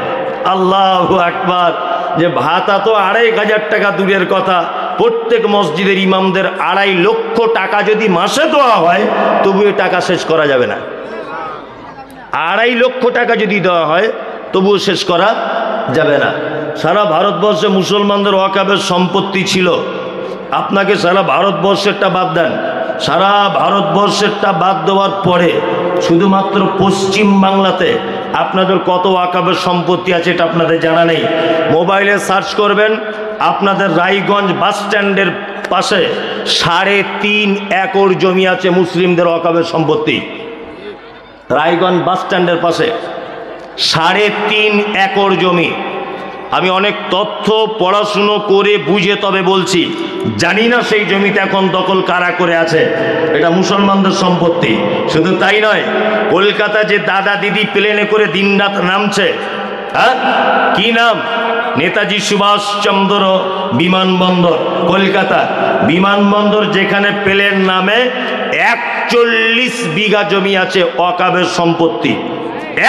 আল্লাহু আকবার, যে ভাতা তো 2500 টাকা দূরের কথা, প্রত্যেক মসজিদের ইমামদের 2.5 লক্ষ টাকা যদি মাসে দেওয়া হয় তবু এ টাকা শেষ করা যাবে না। 2.5 লক্ষ টাকা যদি দেওয়া হয় তবুও শেষ করা যাবে না। সারা ভারতবর্ষে মুসলমানদের ওয়াকাফের সম্পত্তি ছিল। আপনাকে সারা ভারতবর্ষেরটা বাদ দেন, সারা ভারতবর্ষেরটা বাদ দেওয়ার পরে শুধুমাত্র পশ্চিম বাংলাতে আপনাদের কত ওয়াকাফের সম্পত্তি আছে এটা আপনাদের জানা নেই। মোবাইলে সার্চ করবেন, আপনাদের রায়গঞ্জ বাস স্ট্যান্ডের পাশে 3.5 একর জমি আছে মুসলিমদের ওয়াকাফের সম্পত্তি। রায়গঞ্জ বাস স্ট্যান্ডের পাশে 3.5 একর জমি। আমি অনেক তথ্য পড়াশুনো করে বুঝে তবে বলছি, জানি না সেই জমিতে এখন দখল কারা করে আছে, এটা মুসলমানদের সম্পত্তি। শুধু তাই নয়, কলকাতা যে দাদা দিদি প্লেনে করে দিনরাত নামছে, হ্যাঁ কি নাম, নেতাজি সুভাষচন্দ্র বিমানবন্দর কলকাতা বিমানবন্দর, যেখানে প্লেন নামে 41 বিঘা জমি আছে ওয়াকফের সম্পত্তি,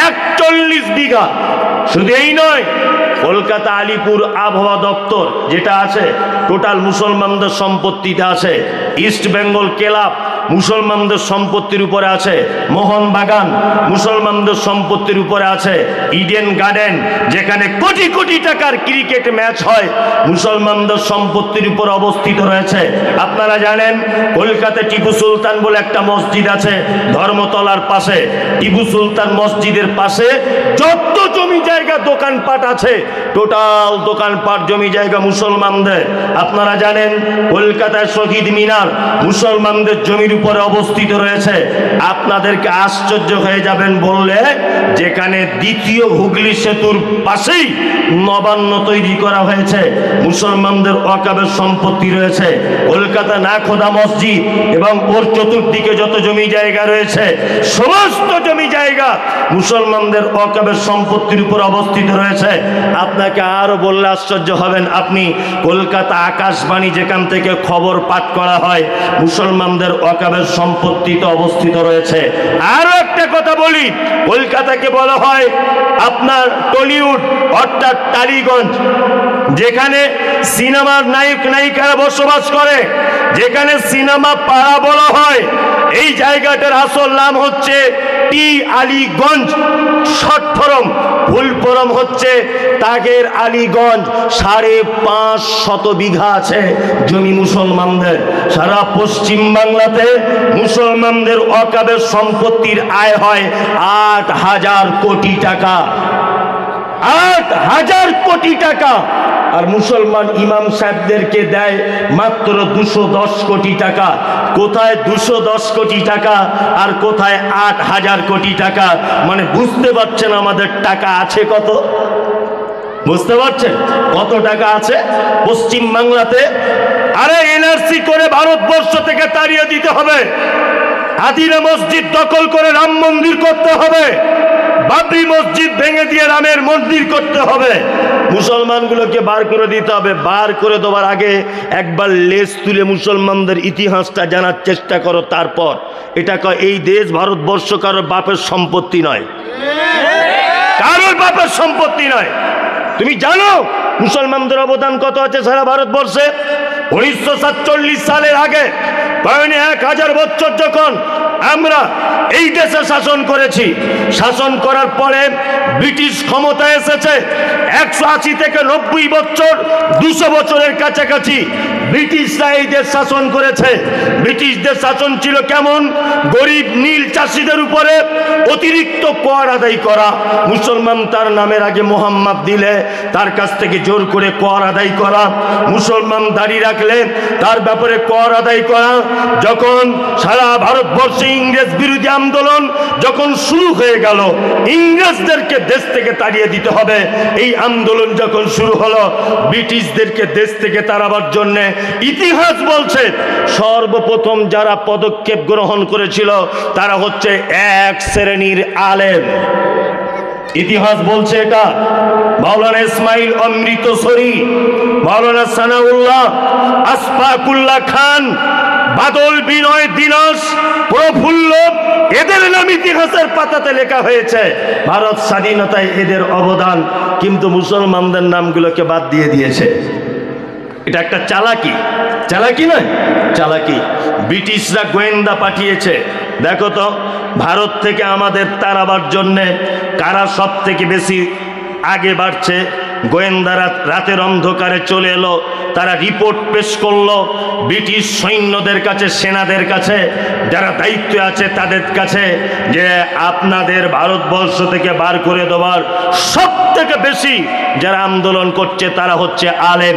41 বিঘা। শুধু এই নয়, কলকাতা আলিপুর আবহাওয়া দপ্তর যেটা আছে টোটাল মুসলমানদের সম্পত্তিতে আছে। ইস্ট বেঙ্গল ক্লাব মুসলমানদের সম্পত্তির উপরে আছে। মোহনবাগান মুসলমানদের সম্পত্তির উপরে আছে। ইডেন গার্ডেন যেখানে কোটি কোটি টাকার ক্রিকেট ম্যাচ হয় মুসলমানদের সম্পত্তির উপর অবস্থিত রয়েছে। আপনারা জানেন কলকাতায় টিপু সুলতান বলে একটা মসজিদ আছে ধর্মতলার পাশে। টিপু সুলতান মসজিদের পাশে যত জমি জায়গা দোকানপাট আছে টোটাল দোকানপাট জমি জায়গা মুসলমানদের। আপনারা জানেন কলকাতায় শহীদ মিনার মুসলমানদের জমির উপরে অবস্থিত রয়েছে। আপনাদেরকে আশ্চর্য হয়ে যাবেন বললে, যেখানে দ্বিতীয় হুগলি সেতুর পাশেই নবান্ন তৈরি করা হয়েছে মুসলমানদের ওয়াকফের সম্পত্তি রয়েছে। কলকাতা নাখোদা মসজিদ এবং ওর চতুর্দিকে যত জমি জায়গা রয়েছে সমস্ত জমি জায়গা মুসলমানদের ওয়াকফের সম্পত্তির উপর অবস্থিত রয়েছে। আপনাকে আরো বললে আশ্চর্য হবেন, আপনি কলকাতা আকাশবাণী যেখান থেকে খবর পাঠ করা হয় মুসলমানদের ওয়াকফের সম্পত্তিতে অবস্থিত রয়েছে। আরো একটা কথা বলি, কলকাতাকে বলা হয় আপনার টলিউড অর্থাৎ টালিগঞ্জ, যেখানে সিনেমার নায়ক নায়িকারা বসবাস করে, যেখানে সিনেমা পাড়া বলা হয়। এই জায়গাটার আসল নাম হচ্ছে টি আলীগঞ্জ, শর্ট ফরম, ফুল ফরম হচ্ছে তাগের আলীগঞ্জ। 550 বিঘা আছে জমি মুসলমানদের। সারা পশ্চিম বাংলাতে মুসলমানদের ওয়াকফের সম্পত্তির আয় হয় 8,000 কোটি টাকা, 8,000 কোটি টাকা। আর মুসলমান ইমাম সাহেবদেরকে দেয় মাত্র 210 কোটি টাকা। কোথায় 210 কোটি টাকা আর কোথায় 8,000 কোটি টাকা? মানে বুঝতে পারছেন আমাদের টাকা আছে কত? বুঝতে পারছেন কত টাকা আছে পশ্চিম বাংলাতে? আরে এনআরসি করে ভারতবর্ষ থেকে তাড়িয়ে দিতে হবে, আদিনা মসজিদ দখল করে রাম মন্দির করতে হবে, বাবরি মসজিদ ভেঙে দিয়ে রামের মন্দির করতে হবে, মুসলমানগুলোকে বার করে দিতে হবে। বার করে দেওয়ার আগে একবার লেজ তুলে মুসলমানদের ইতিহাসটা জানার চেষ্টা করো। তারপর এটা কয় এই দেশ ভারতবর্ষ কারোর বাপের সম্পত্তি নয়, কারোর বাপের সম্পত্তি নয়। তুমি জানো মুসলমানদের অবদান কত আছে সারা ভারতবর্ষে? 1947 সালের আগে 1000 বছর যখন আমরা এই দেশে শাসন করেছি, শাসন করার পরে ব্রিটিশ ক্ষমতায় এসেছে 180 থেকে 90 বছর, 200 বছরের কাছাকাছি ব্রিটিশরা এই দেশ শাসন করেছে। ব্রিটিশদের শাসন ছিল কেমন? গরিব নীল চাষিদের উপরে অতিরিক্ত কর আদায় করা। মুসলমান তার নামের আগে মোহাম্মদ দিলে তার কাছ থেকে জোর করে কর আদায় করা, মুসলমান দাড়ি রাখলে তার ব্যাপারে কর আদায় করা। যখন সারা ভারতবর্ষে ইংরেজ বিরোধী আন্দোলন যখন শুরু হয়ে গেল, ইংরেজদেরকে দেশ থেকে তাড়িয়ে দিতে হবে, এই আন্দোলন যখন শুরু হলো ব্রিটিশদেরকে দেশ থেকে তাড়াবার জন্য, ইতিহাস বলছে সর্বপ্রথম যারা পদক্ষেপ গ্রহণ করেছিল তারা হচ্ছে এক শ্রেণীর আলেম। ইতিহাস বলছে এটা। মাওলানা ইসমাইল অমৃতসরী, মাওলানা সানাউল্লাহ, আশফাকুল্লাহ খান, বাদল বিনয় দিনাস, প্রফুল্ল, এদের নাম ইতিহাসের পাতাতে লেখা হয়েছে। ভারত স্বাধীনতায় এদের অবদান, কিন্তু মুসলমানদের নামগুলোকে বাদ দিয়ে দিয়েছে। এটা একটা চালাকি, চালাকি নয় চালাকি। ব্রিটিশরা গোয়েন্দা পাঠিয়েছে। দেখো তো ভারত থেকে আমাদের তাড়াবার জন্যে কারা সব থেকে বেশি আগে বাড়ছে? গোয়েন্দারা রাতের অন্ধকারে চলে এলো, তারা রিপোর্ট পেশ করলো ব্রিটিশ সৈন্যদের কাছে, সেনাদের কাছে, যারা দায়িত্বে আছে তাদের কাছে, যে আপনাদের ভারতবর্ষ থেকে বার করে দেওয়ার সব থেকে বেশি যারা আন্দোলন করছে তারা হচ্ছে আলেম।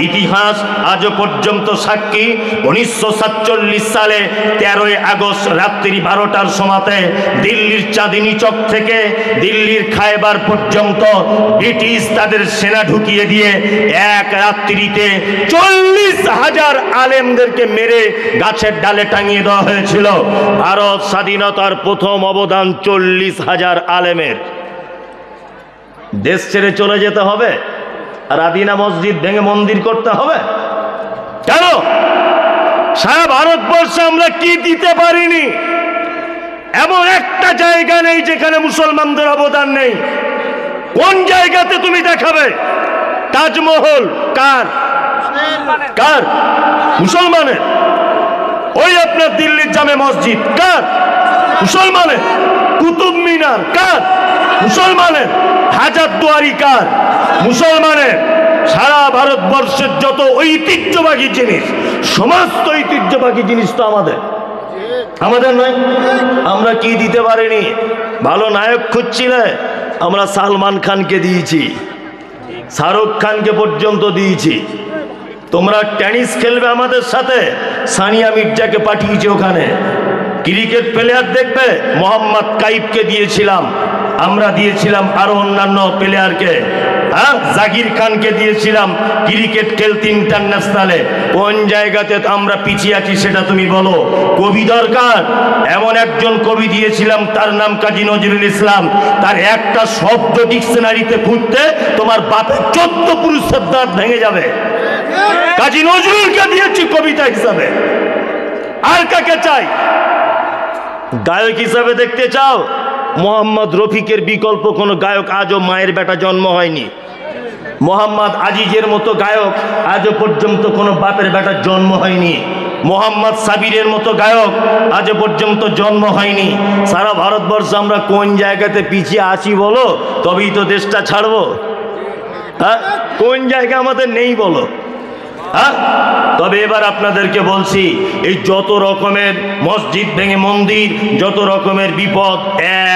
ইতিহাস আজও পর্যন্ত সাক্ষী। 1947 সালে 13ই আগস্ট রাত্রি 12টার সময়তে দিল্লির চাঁদিনী চক থেকে দিল্লির খায়বার পর্যন্ত ব্রিটিশ তাদের সেনা ঢুকিয়ে দিয়ে এক রাত্রিতে 40,000 আলেমদেরকে মেরে গাছের ডালে টাঙিয়ে দেওয়া হয়েছিল। ভারত স্বাধীনতার প্রথম অবদান 40,000 আলেমের। দেশ ছেড়ে চলে যেতে হবে আর আদিনা মসজিদ ভেঙে মন্দির করতে হবে কেন? সারা ভারতবর্ষে আমরা কি দিতে পারিনি? এমন একটা জায়গা নেই যেখানে মুসলমানদের অবদান নেই। কোন জায়গাতে তুমি দেখাবে? তাজমহল কার? কার? মুসলমানের। ওই আপনার দিল্লির জামে মসজিদ কার? মুসলমানের। কুতুব মিনার কার? মুসলমানের। হাজারদুয়ারি কার? মুসলমানের। সারা ভারতবর্ষের যত ঐতিহ্যবাহী জিনিস, সমস্ত ঐতিহ্যবাহী জিনিস তো আমাদের, আমাদের নয়। আমরা কি দিতে পারিনি? ভালো নায়ক খুঁজছিলে, আমরা সালমান খানকে দিয়েছি, শাহরুখ খানকে পর্যন্ত দিয়েছি। তোমরা টেনিস খেলবে আমাদের সাথে, সানিয়া মির্জাকে পাঠিয়েছি ওখানে। ক্রিকেট প্লেয়ার দেখবে, মোহাম্মদ কাইফকে দিয়েছিলাম, আমরা দিয়েছিলাম আরো অন্যান্য প্লেয়ারকে। হ্যাঁ, জাকির খানকে দিয়েছিলাম ক্রিকেট খেলতে ইন্টারন্যাশনালে। কোন জায়গাতে আমরা পিছিয়ে আছি সেটা তুমি বলো। কবি দরকার, এমন একজন কবি দিয়েছিলাম, তার নাম কাজী নজরুল ইসলাম। তার একটা শব্দ ডিকশনারিতে খুঁজতে তোমার বাপের 14 পুরুষের দাঁত ভেঙে যাবে। কাজী নজরুলকে দিয়েছি কবিতা হিসাবে। আর কাকে চাই? গায়ক হিসাবে দেখতে চাও? মোহাম্মদ রফিকের বিকল্প কোনো গায়ক আজও মায়ের বেটা জন্ম হয়নি। মোহাম্মদ আজিজের মতো গায়ক আজও পর্যন্ত কোনো বাপের বেটার জন্ম হয়নি। মোহাম্মদ সাবিরের মতো গায়ক আজও পর্যন্ত জন্ম হয়নি। সারা ভারতবর্ষ আমরা কোন জায়গাতে পিছিয়ে আছি বলো, তবেই তো দেশটা ছাড়বো। হ্যাঁ, কোন জায়গা আমাদের নেই বলো? হ্যাঁ, তবে এবার আপনাদেরকে বলছি, এই যত রকমের মসজিদ ভেঙে মন্দির, যত রকমের বিপদ,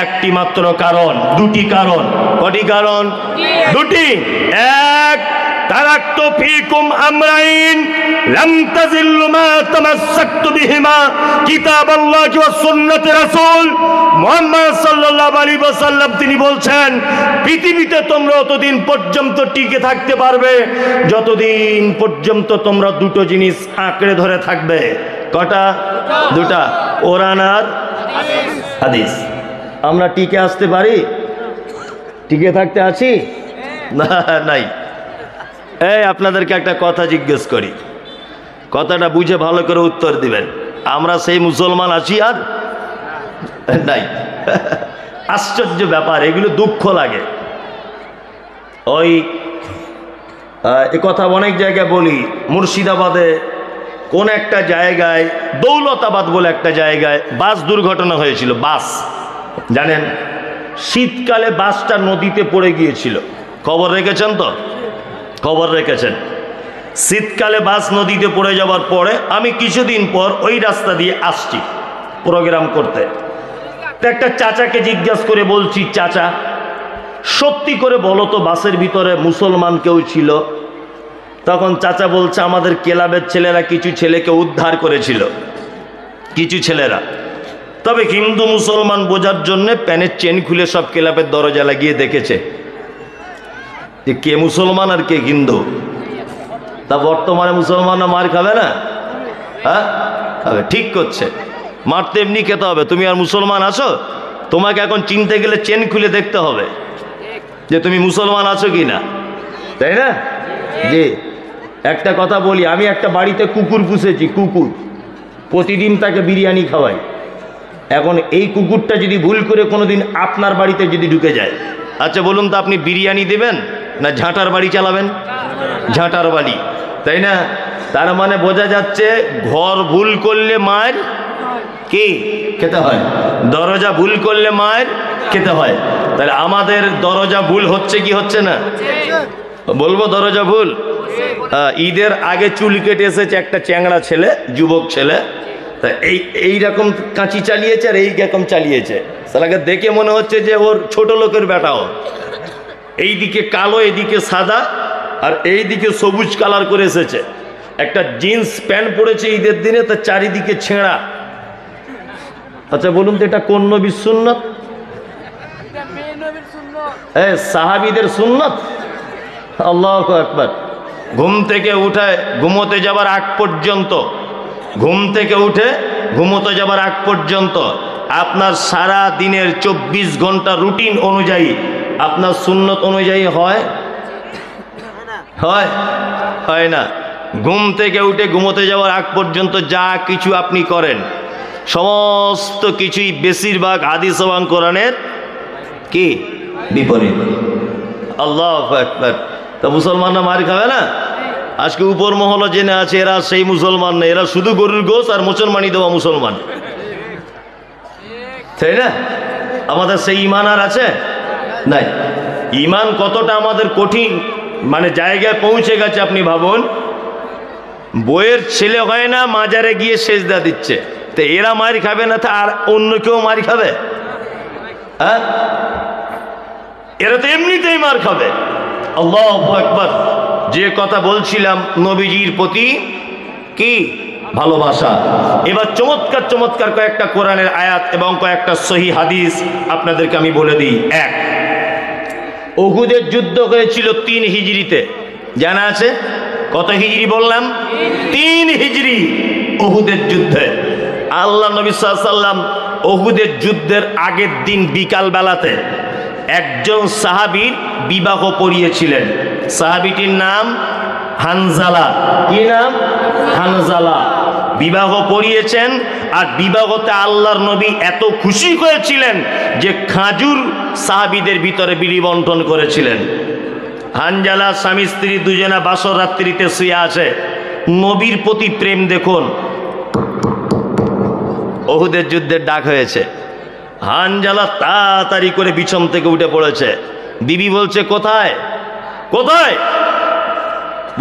একটি মাত্র কারণ, দুটি কারণ। কটি কারণ? দুটি। এক, তারাক্তু ফীকুম আমরাইন লাম তাজিল্লু মা তামাসসাকতু বিহিমা কিতাবাল্লাহি ওয়া সুন্নাতি রাসূল। মুহাম্মদ সাল্লাল্লাহু আলাইহি ওয়াসাল্লাম তিনি বলছেন, পৃথিবীতে তোমরা ততদিন পর্যন্ত টিকে থাকতে পারবে যতদিন পর্যন্ত তোমরা দুটো জিনিস আঁকড়ে ধরে থাকবে। কটা? দুটা, কোরআন আর হাদিস। আমরা টিকে আসতে পারি? টিকে থাকতে আছি? না, নাই। এই আপনাদেরকে একটা কথা জিজ্ঞেস করি, কথাটা বুঝে ভালো করে উত্তর দিবেন। আমরা সেই মুসলমান আছি আর নাই? আশ্চর্য ব্যাপার, এগুলো দুঃখ লাগে। ওই এ কথা অনেক জায়গায় বলি। মুর্শিদাবাদে কোন একটা জায়গায়, দৌলতাবাদ বলে একটা জায়গায় বাস দুর্ঘটনা হয়েছিল। বাস, জানেন, শীতকালে বাসটা নদীতে পড়ে গিয়েছিল। খবর রেখেছেন তো? খবর রেখেছেন। শীতকালে বাস নদীতে পড়ে যাওয়ার পরে আমি কিছুদিন পর ওই রাস্তা দিয়ে আসছি প্রোগ্রাম করতে। একটা চাচাকে জিজ্ঞাসা করে বলছি, চাচা সত্যি করে বলো তো বাসের ভিতরে মুসলমান কেউ ছিল? তখন চাচা বলছে, আমাদের ক্লাবের ছেলেরা কিছু ছেলেকে উদ্ধার করেছিল, কিছু ছেলেরা। তবে হিন্দু মুসলমান বোঝার জন্য প্যানের চেন খুলে সব ক্লাবের দরজা লাগিয়ে দেখেছে যে কে মুসলমান আর কে হিন্দু। তা বর্তমানে মুসলমানরা মার খাবে না? হ্যাঁ, খাবে। ঠিক করছে, মারতে এমনি খেতে হবে। তুমি আর মুসলমান আছো? তোমাকে এখন চিনতে গেলে চেন খুলে দেখতে হবে যে তুমি মুসলমান আছো কি না, তাই না? জি। একটা কথা বলি, আমি একটা বাড়িতে কুকুর পুষেছি, কুকুর। প্রতিদিন তাকে বিরিয়ানি খাওয়াই। এখন এই কুকুরটা যদি ভুল করে কোনোদিন আপনার বাড়িতে যদি ঢুকে যায়, আচ্ছা বলুন তো, আপনি বিরিয়ানি দেবেন না ঝাঁটার বাড়ি চালাবেন? ঝাঁটার বাড়ি, তাই না? তার মানে বোঝা যাচ্ছে ঘর ভুল করলে মায়ের কি খেতে হয়, দরজা ভুল করলে মায়ের খেতে হয়। তাহলে আমাদের দরজা ভুল হচ্ছে কি হচ্ছে না? বলবো দরজা ভুল। ঈদের আগে চুল কেটে এসেছে একটা চ্যাংড়া ছেলে, যুবক ছেলে। তা এইরকম কাঁচি চালিয়েছে আর এইরকম চালিয়েছে। সালাকে দেখে মনে হচ্ছে যে ওর ছোট লোকের বেটাও। এইদিকে কালো, এদিকে সাদা, আর এইদিকে সবুজ কালার করে এসেছে। একটা জিন্স প্যান্ট পরেছে ঈদের দিনে, তার চারিদিকে ছেঁড়া। আচ্ছা বলুন তো, এটা কোন নবীর সুন্নত? সাহাবীদের সুন্নত। আল্লাহু আকবার। ঘুম থেকে উঠে ঘুমোতে যাবার আগ পর্যন্ত, ঘুম থেকে উঠে ঘুমোতে যাবার আগ পর্যন্ত আপনার সারা দিনের 24 ঘন্টা রুটিন অনুযায়ী আপনার সুন্নত অনুযায়ী হয় হয় হয় না। ঘুম থেকে উঠে ঘুমোতে যাওয়ার আগ পর্যন্ত যা কিছু আপনি করেন সমস্ত কিছুই বেশিরভাগ হাদিস এবং কোরআনের কি বিপরীত। আল্লাহু আকবার। তা মুসলমানরা মার খাবে না? আজকে উপর মহলে জেনে আছে এরা সেই মুসলমান না, এরা শুধু গরুর গোশ আর মুসলমানই দেওয়া মুসলমান, তাই না? আমাদের সেই ইমান আর আছে নাই। ইমান কতটা আমাদের কঠিন মানে জায়গায় পৌঁছে গেছে আপনি ভাবুন। বইয়ের ছেলে হয় না, মাজারে গিয়ে সেজদা দিচ্ছে, তো এরা মার খাবে না তো আর অন্য কেউ মার খাবে? হ্যাঁ, এরা তো এমনিতেই মার খাবে। আল্লাহু আকবার। যে কথা বলছিলাম নবীজির প্রতি কি ভালোবাসা। এবার চমৎকার চমৎকার কয়েকটা কোরআনের আয়াত এবং কয়েকটা সহিহ হাদিস আপনাদেরকে আমি বলে দিই। এক, উহুদের যুদ্ধ হয়েছিল 3 হিজরিতে, জানা আছে? কত হিজরি বললাম? 3 হিজরি উহুদের যুদ্ধে। আল্লাহ নবী সাল্লাল্লাহু আলাইহি ওয়াসাল্লাম উহুদের যুদ্ধের আগের দিন বিকাল বেলাতে একজন সাহাবীর বিবাহ পড়িয়েছিলেন। সাহাবীটির নাম হানজালা। কি নাম? হানজালা। বিবাহ পড়িয়েছেন আর বিবাহতে আল্লাহর নবী এত খুশি হয়েছিলেন যে খাজুর সাহাবীদের ভিতরে বিলি বন্টন করেছিলেন। হানজালা স্বামী স্ত্রী দুজনা বাসর রাত্রিতে শুয়ে আছে। নবীর প্রতি প্রেম দেখুন। উহুদের যুদ্ধের ডাক হয়েছে, হানজালা তাড়াতাড়ি করে বিছন থেকে উঠে পড়েছে। বিবি বলছে কোথায় কোথায়?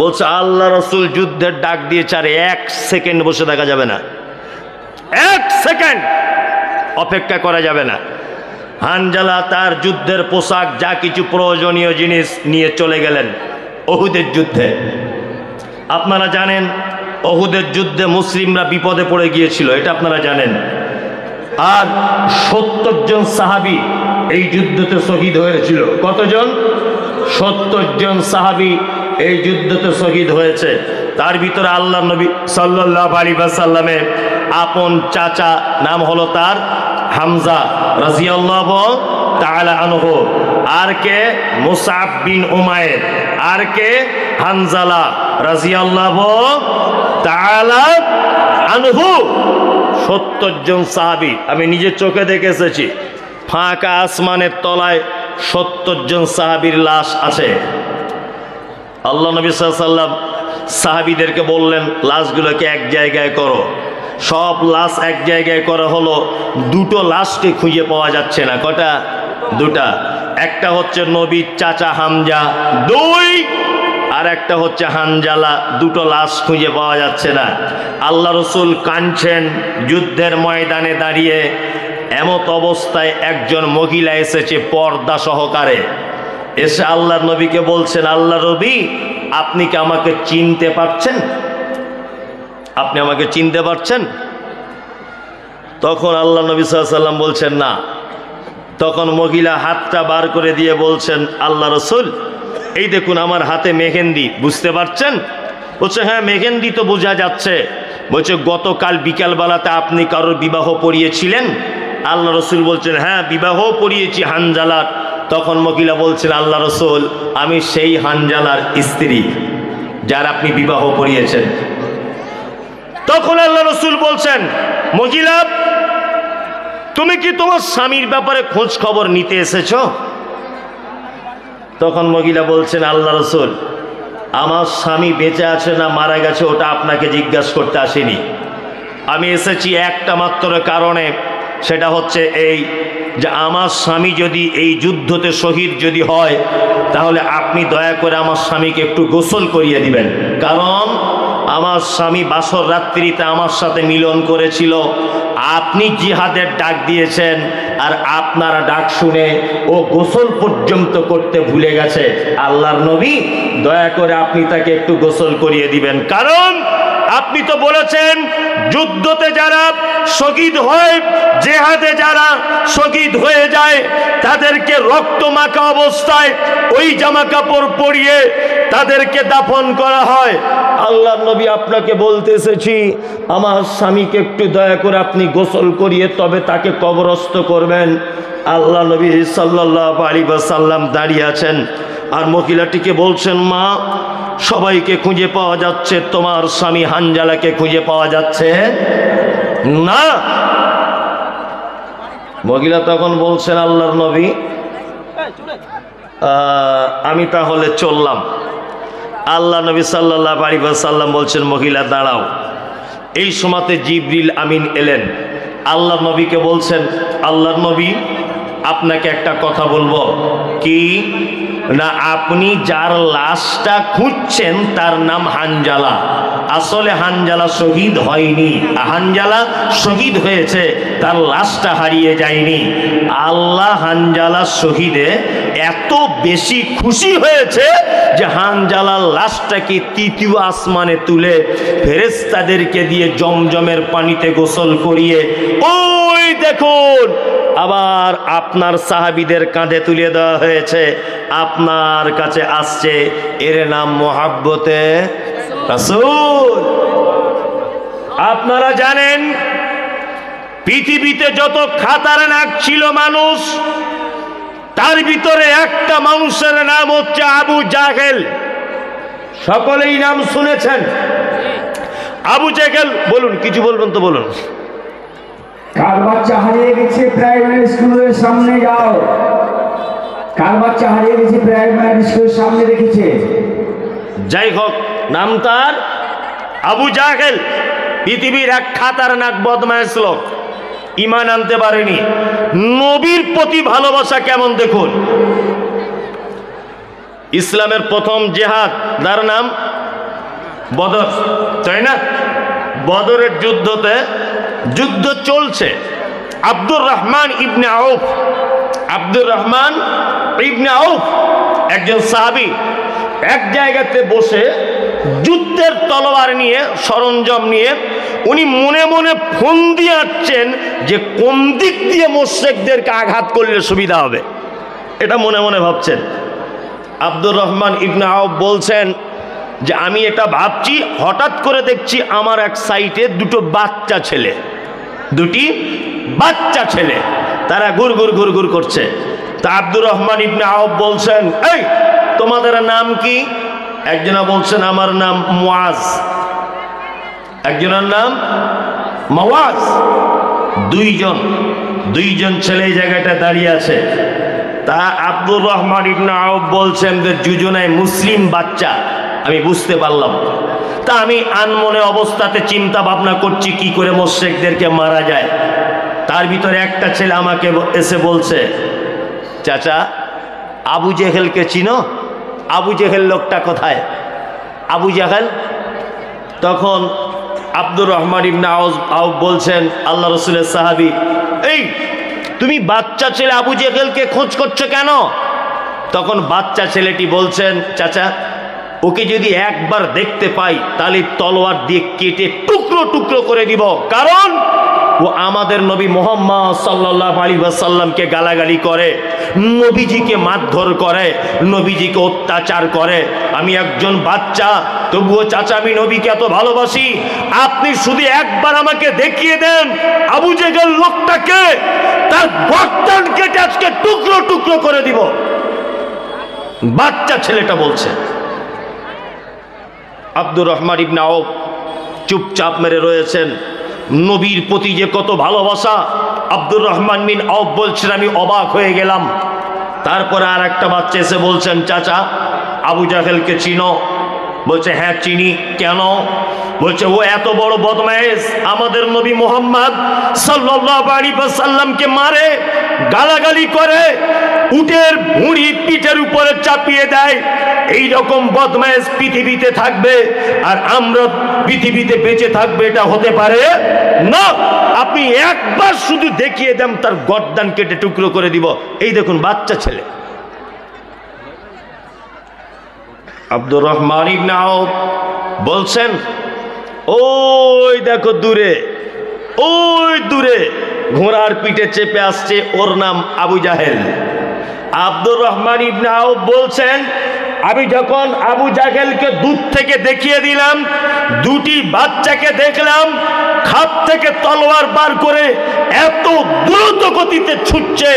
বলছে আল্লাহ রাসূল যুদ্ধের ডাক দিয়েছে, আর 1 সেকেন্ড বসে থাকা যাবে না, 1 সেকেন্ড অপেক্ষা করা যাবে না। হানজালা তার যুদ্ধের পোশাক যা কিছু প্রয়োজনীয় জিনিস নিয়ে চলে গেলেন উহুদের যুদ্ধে। আপনারা জানেন উহুদের যুদ্ধে মুসলিমরা বিপদে পড়ে গিয়েছিল, এটা আপনারা জানেন। আর 70 জন সাহাবী এই যুদ্ধতে শহীদ হয়েছিল। কতজন? 70 জন সাহাবী এই যুদ্ধতে শহীদ হয়েছে। তার ভিতরে আল্লাহ নবী সাল্লাল্লাহু আলাইহি ওয়াসাল্লামের আপন চাচা, নাম হলো তার হামজা রাদিয়াল্লাহু তাআলা আনহু। আর কে? মুসআব বিন উমাইর। আর কে? হানজালা রাদিয়াল্লাহু তাআলা আনহু। 70 জন সাহাবী আমি নিজের চোখে দেখে এসেছি। ফাঁকা আসমানের তলায় 70 জন সাহাবীর লাশ আছে। আল্লাহ নবী সাল্লাল্লাহু আলাইহি ওয়াসাল্লাম সাহাবীদেরকে বললেন লাশগুলোকে এক জায়গায় করো। সব লাশ এক জায়গায় করা হলো, 2টো লাশকে খুঁজে পাওয়া যাচ্ছে না। কটা? 2টা। একটা হচ্ছে নবীর চাচা হামজা, 2, আর একটা হচ্ছে হানজালা। 2টো লাশ খুঁজে পাওয়া যাচ্ছে না। আল্লাহ রাসূল কাঁদছেন যুদ্ধের ময়দানে দাঁড়িয়ে। এমত অবস্থায় একজন মহিলা এসেছে পর্দা সহকারে, এসে আল্লাহর নবীকে বলছেন, আল্লাহ নবী আপনি কি আমাকে চিনতে পারছেন? আপনি আমাকে চিনতে পারছেন? তখন আল্লাহ নবী সাল্লাল্লাহু আলাইহি ওয়াসাল্লাম বলছেন না। তখন মহিলা হাতটা বার করে দিয়ে বলছেন, আল্লাহ রাসূল এই দেখুন আমার হাতে মেহেন্দি, বুঝতে পারছেন? বলছে হ্যাঁ মেহেন্দি তো বোঝা যাচ্ছে। বলছে গতকাল বিকালবেলাতে আপনি কারোর বিবাহ পড়িয়েছিলেন? আল্লাহ রাসূল বলছেন হ্যাঁ বিবাহ পড়িয়েছি হানজালার। তখন মহিলা বলছেন, আল্লাহ রাসূল আমি সেই হানজালার স্ত্রী যার আপনি বিবাহ পড়িয়েছেন। তখন আল্লাহ রাসূল বলছেন, মহিলা তুমি কি তোমার স্বামীর ব্যাপারে খোঁজ খবর নিতে এসেছো? তখন মহিলা বলছেন, আল্লাহ রাসূল আমার স্বামী বেঁচে আছে না মারা গেছে ওটা আপনাকে জিজ্ঞাসা করতে আসিনি। আমি এসেছি একটা মাত্র কারণে, সেটা হচ্ছে এই যে আমার স্বামী যদি এই যুদ্ধতে শহীদ যদি হয় তাহলে আপনি দয়া করে আমার স্বামীকে একটু গোসল করিয়ে দিবেন। কারণ আমার স্বামী বাসর রাত্রিতে আমার সাথে মিলন করেছিল। আপনি জিহাদের ডাক দিয়েছেন আর আপনারা ডাক শুনে ও গোসল পর্যন্ত করতে ভুলে গেছে। আল্লাহর নবী দয়া করে আপনি তাকে একটু গোসল করিয়ে দিবেন। কারণ আপনি তো বলেছেন যুদ্ধতে যারা শহীদ হয়, জেহাদে যারা শহীদ হয়ে যায়, তাদেরকে রক্ত মাখা অবস্থায় ওই জামা কাপড় পরিয়ে তাদেরকে দাফন করা হয়। আল্লাহর নবী আপনাকে বলতে এসেছি, আমার স্বামীকে একটু দয়া করে আপনি গোসল করিয়ে তবে তাকে কবরস্থ করবেন। আল্লাহ নবী সাল্লাল্লাহু আলাইহি ওয়াসাল্লাম দাঁড়িয়ে আছেন, আর মহিলাটিকে বলছেন, মা, সবাইকে খুঁজে পাওয়া যাচ্ছে, তোমার স্বামী হানজালাকে খুঁজে পাওয়া যাচ্ছে না। মহিলা তখন বলছেন, আল্লাহর নবী, আমি তাহলে চললাম। আল্লাহ নবী সাল্লাল্লাহু আলাইহি ওয়াসাল্লাম বলছেন, মহিলা দাঁড়াও। এই সময়তে জিবরিল আমিন এলেন, আল্লাহ নবীকে বলছেন, আল্লাহর নবী, আপনাকে একটা কথা বলবো। কি না, আপনি যার লাশটা খুঁজছেন তার নাম হানজালা। আসলে হানজালা শহীদ হয়নি, হানজালা শহীদ হয়েছে, তার লাশটা হারিয়ে যায়নি। আল্লাহ হানজালা শহীদে এত বেশি খুশি হয়েছে যে হানজালার লাশটাকে তৃতীয় আসমানে তুলে ফেরেশতাদেরকে দিয়ে জমজমের পানিতে গোসল করিয়ে ওই দেখুন আবার আপনার সাহাবীদের কাঁধে তুলে দেওয়া হয়েছে, আপনার কাছে আসছে। এর নাম মোহাব্বতে রাসূল। আপনারা জানেন পৃথিবীতে যত খাতারনাক ছিল মানুষ, তার ভিতরে একটা মানুষের নাম হচ্ছে আবু জাহেল। সকলেই নাম শুনেছেন। আবু জাহেল, বলুন, কিছু বলবেন তো বলুন। কার বাচ্চা হারিয়ে গেছে প্রাইমারি স্কুলের সামনে যাও। কার বাচ্চা হারিয়ে গেছে প্রাইমারি স্কুলের সামনে রেখেছে। যাই হোক, নাম তার আবু জাহেল। পৃথিবীর এক খাতারনাক বদমাইশ লোক, ঈমান আনতে পারেনি। নবীর প্রতি ভালোবাসা কেমন দেখুন। ইসলামের প্রথম জেহাদ, তার নাম বদর, তাই না? বদরের যুদ্ধতে, যুদ্ধ চলছে, আব্দুর রহমান ইবনে আউফ, আব্দুর রহমান ইবনে আউফ একজন সাহাবী, এক জায়গাতে বসে যুদ্ধের তলোয়ার নিয়ে, সরঞ্জাম নিয়ে উনি মনে মনে ফোন দিয়ে আসছেন যে কোন দিক দিয়ে মুশরিকদেরকে আঘাত করলে সুবিধা হবে, এটা মনে মনে ভাবছেন। আব্দুর রহমান ইবনে আউফ বলছেন যে আমি এটা ভাবছি, হঠাৎ করে দেখছি আমার এক সাইডে দুটো বাচ্চা ছেলে, দুটি বাচ্চা ছেলে, তারা গুড় গুড় গুড় গুড় করছে। তা আব্দুর রহমান ইবনে আউফ বলছেন, এই তোমাদের নাম কি? একজনা বলছেন আমার নাম মুআজ, একজনের নাম মুআজ। দুইজন ছেলে এই জায়গাটা দাঁড়িয়ে আছে। তা আব্দুর রহমান ইবনে আউফ বলছেন যে দুজনাই মুসলিম বাচ্চা, আমি বুঝতে পারলাম। তা আমি আনমনে অবস্থাতে চিন্তা ভাবনা করছি কি করে মুশরিকদেরকে মারা যায়। তার ভিতরে একটা ছেলে আমাকে এসে বলছে, চাচা, আবু জেহেলকে চিনো? আবু জেহেল লোকটা কোথায়? আবু জেহেল। তখন আব্দুর রহমান ইবনে আউফ বলছেন, আল্লাহ রাসূলের সাহাবী, এই তুমি বাচ্চা ছেলে আবু জেহেলকে খোঁজ করছো কেন? তখন বাচ্চা ছেলেটি বলছেন, চাচা, ওকে যদি একবার দেখতে পাই তাহলে তলোয়ার দিয়ে কেটে টুকরো টুকরো করে দিব, কারণ ও আমাদের নবী মুহাম্মদ সাল্লাল্লাহু আলাইহি ওয়াসাল্লামকে গালাগালি করে, নবীজিকে মারধর করে, নবীজিকে অত্যাচার করে। আমি একজন বাচ্চা, তবুও চাচা আমি নবীকে এত ভালোবাসি, আপনি শুধু একবার আমাকে দেখিয়ে দেন আবু জেহেল লোকটাকে, তার গর্দান কেটে আজকে টুকরো টুকরো করে দিব। বাচ্চা ছেলেটা বলছে। আব্দুর রহমান ইবনে আউফ চুপচাপ মেরে রয়েছেন। নবীর প্রতি যে কত ভালোবাসা, আব্দুর রহমান বিন আউফ বলছেন আমি অবাক হয়ে গেলাম। তারপরে আর একটা বাচ্চা এসে বলছেন, চাচা, আবু জাহেলকে চিনো? বলছে, হ্যাঁ চিনি। কেন? বলছে, ও এত বড় বদমাইশ, আমাদের নবী মুহাম্মদ সাল্লাল্লাহু আলাইহি ওয়াসাল্লামকে মারে, গালাগালি করে, উটের ভুঁড়ি পিঠের উপরে চাপিয়ে দেয়। এই রকম বদমাইশ পৃথিবীতে থাকবে আর আমরা পৃথিবীতে বেঁচে থাকবে, এটা হতে পারে না। আপনি একবার শুধু দেখিয়ে দেন, তার গর্দান কেটে টুকরো করে দিব। এই দেখুন বাচ্চা ছেলে। আব্দুর রহমান ইবনে আউফ বলছেন, ওই দেখো দূরে, ওই দূরে ঘোড়ার পিঠে চেপে আসছে, ওর নাম আবু জাহেল। আব্দুর রহমান ইবনে আউফ বলছেন, আমি যখন আবু জাহেলকে দূর থেকে দেখিয়ে দিলাম, দুটি বাচ্চাকে দেখলাম খাপ থেকে তলোয়ার বার করে এত দ্রুত গতিতে ছুটছে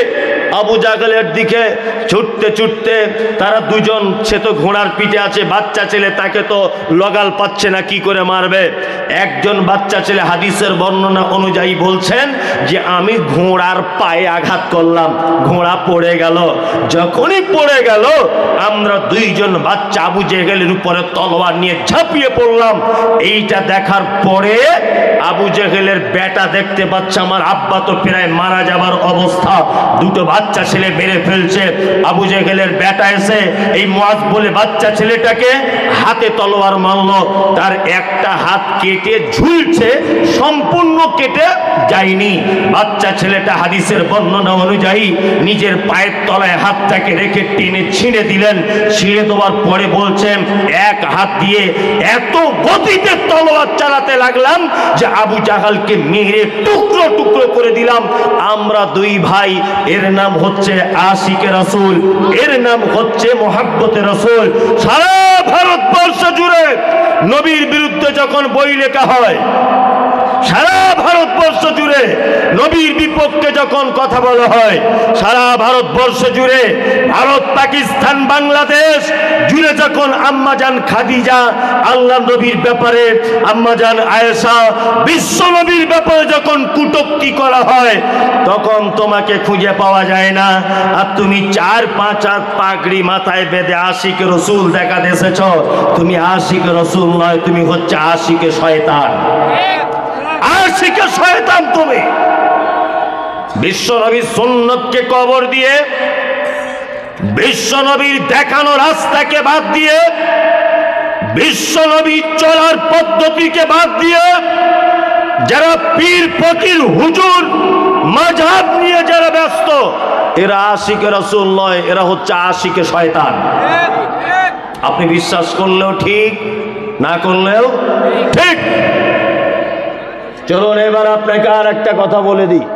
আবু জাহেলের দিকে। ছুটতে ছুটতে তারা দুজন, সে তো ঘোড়ার পিঠে আছে, বাচ্চা ছেলে, তাকে তো লগাল পাচ্ছে না, কি করে মারবে। একজন বাচ্চা ছেলে হাদিসের বর্ণনা অনুযায়ী বলছেন যে আমি ঘোড়ার পায়ে আঘাত করলাম, ঘোড়া পড়ে গেল। যখনই পড়ে গেল আমরা দুইজন বাচ্চা আবু জেহেলের উপরে তলোয়ার নিয়ে ঝাঁপিয়ে পড়লাম। এইটা দেখার পরে আবু জেহেলের বেটা দেখতে পাচ্ছে আমার আব্বা তো প্রায় মারা যাবার অবস্থা, দুটো বাচ্চা ছেলে মেরে ফেলছে। আবু জেহেলের বেটা এসে এই মুআজ বলে বাচ্চা ছেলেটাকে হাতে তলোয়ার মারল, তার একটা হাত কেটে ঝুলছে, সম্পূর্ণ কেটে যায়নি। বাচ্চা ছেলেটা হাদিসের বর্ণনা অনুযায়ী নিজের পায়ের তলায় হাতটাকে রেখে টেনে ছিঁড়ে দিলেন। ছিঁড়ে দেওয়ার পরে বলছেন এক হাত দিয়ে এত গতিতে তলোয়ার চালাতে লাগলাম যে আবু জাহালকে মেরে টুকরো টুকরো করে দিলাম। আমরা দুই ভাই, এর নাম হচ্ছে আশিকে রাসূল, এর নাম হচ্ছে মোহাব্বতে রাসূল। সারা ভারতবর্ষ জুড়ে নবীর বিরুদ্ধে যখন বই লেখা হয়, সারা ভারতবর্ষ জুড়ে নবীর বিপক্ষে যখন কথা বলা হয়, সারা ভারতবর্ষ জুড়ে, ভারত, পাকিস্তান, বাংলাদেশ জুড়ে যখন আম্মাজান খাদিজা, আল্লাহ নবীর ব্যাপারে আম্মাজান আয়েশা, বিশ্ব নবীর ব্যাপারে যখন কটূক্তি করা হয়, তখন তোমাকে খুঁজে পাওয়া যায় না। আর তুমি 4-5 হাত পাগড়ি মাথায় বেঁধে আশিকে রসুল দেখাতে এসেছ। তুমি আশিকে রসুল নয়, তুমি হচ্ছে আশিকে শয়তান, আশিকে শয়তান তুমি। বিশ্ব নবীর সুন্নতকে কবর দিয়ে, বিশ্ব নবীর দেখানো রাস্তাকে বাদ দিয়ে, বিশ্ব নবীর চলার পদ্ধতিকে বাদ দিয়ে যারা পীর ফকির হুজুর মাযহাব নিয়ে যারা ব্যস্ত, এরা আশিকে রাসূল নয়, এরা হচ্ছে আশিকে শয়তান। আপনি বিশ্বাস করলেও ঠিক, না করলেও ঠিক। চলুন এবার আপনাকে আর একটা কথা বলে দিই,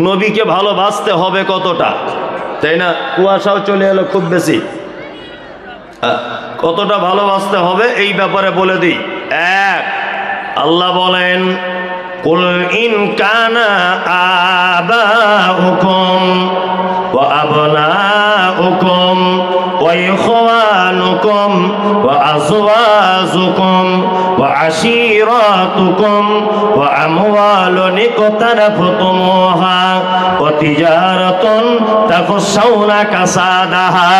নবীকে ভালোবাসতে হবে কতটা, তাই না? কুয়াশাও চলে এলো খুব বেশি, কতটা ভালোবাসতে হবে এই ব্যাপারে বলে দিই। এক, আল্লাহ বলেন কুল ইন কানা আবাউকুম ওয়া আবনাউকুম ওয়া ইখওয়ানুকুম ওয়া আযওয়াজুকুম ওয়া আশীরাতুকুম ওয়া আমওয়ালুন ইকতারাফতুমুহা ওয়া তিজারাতুন তাখশাউনা কাসাদাহা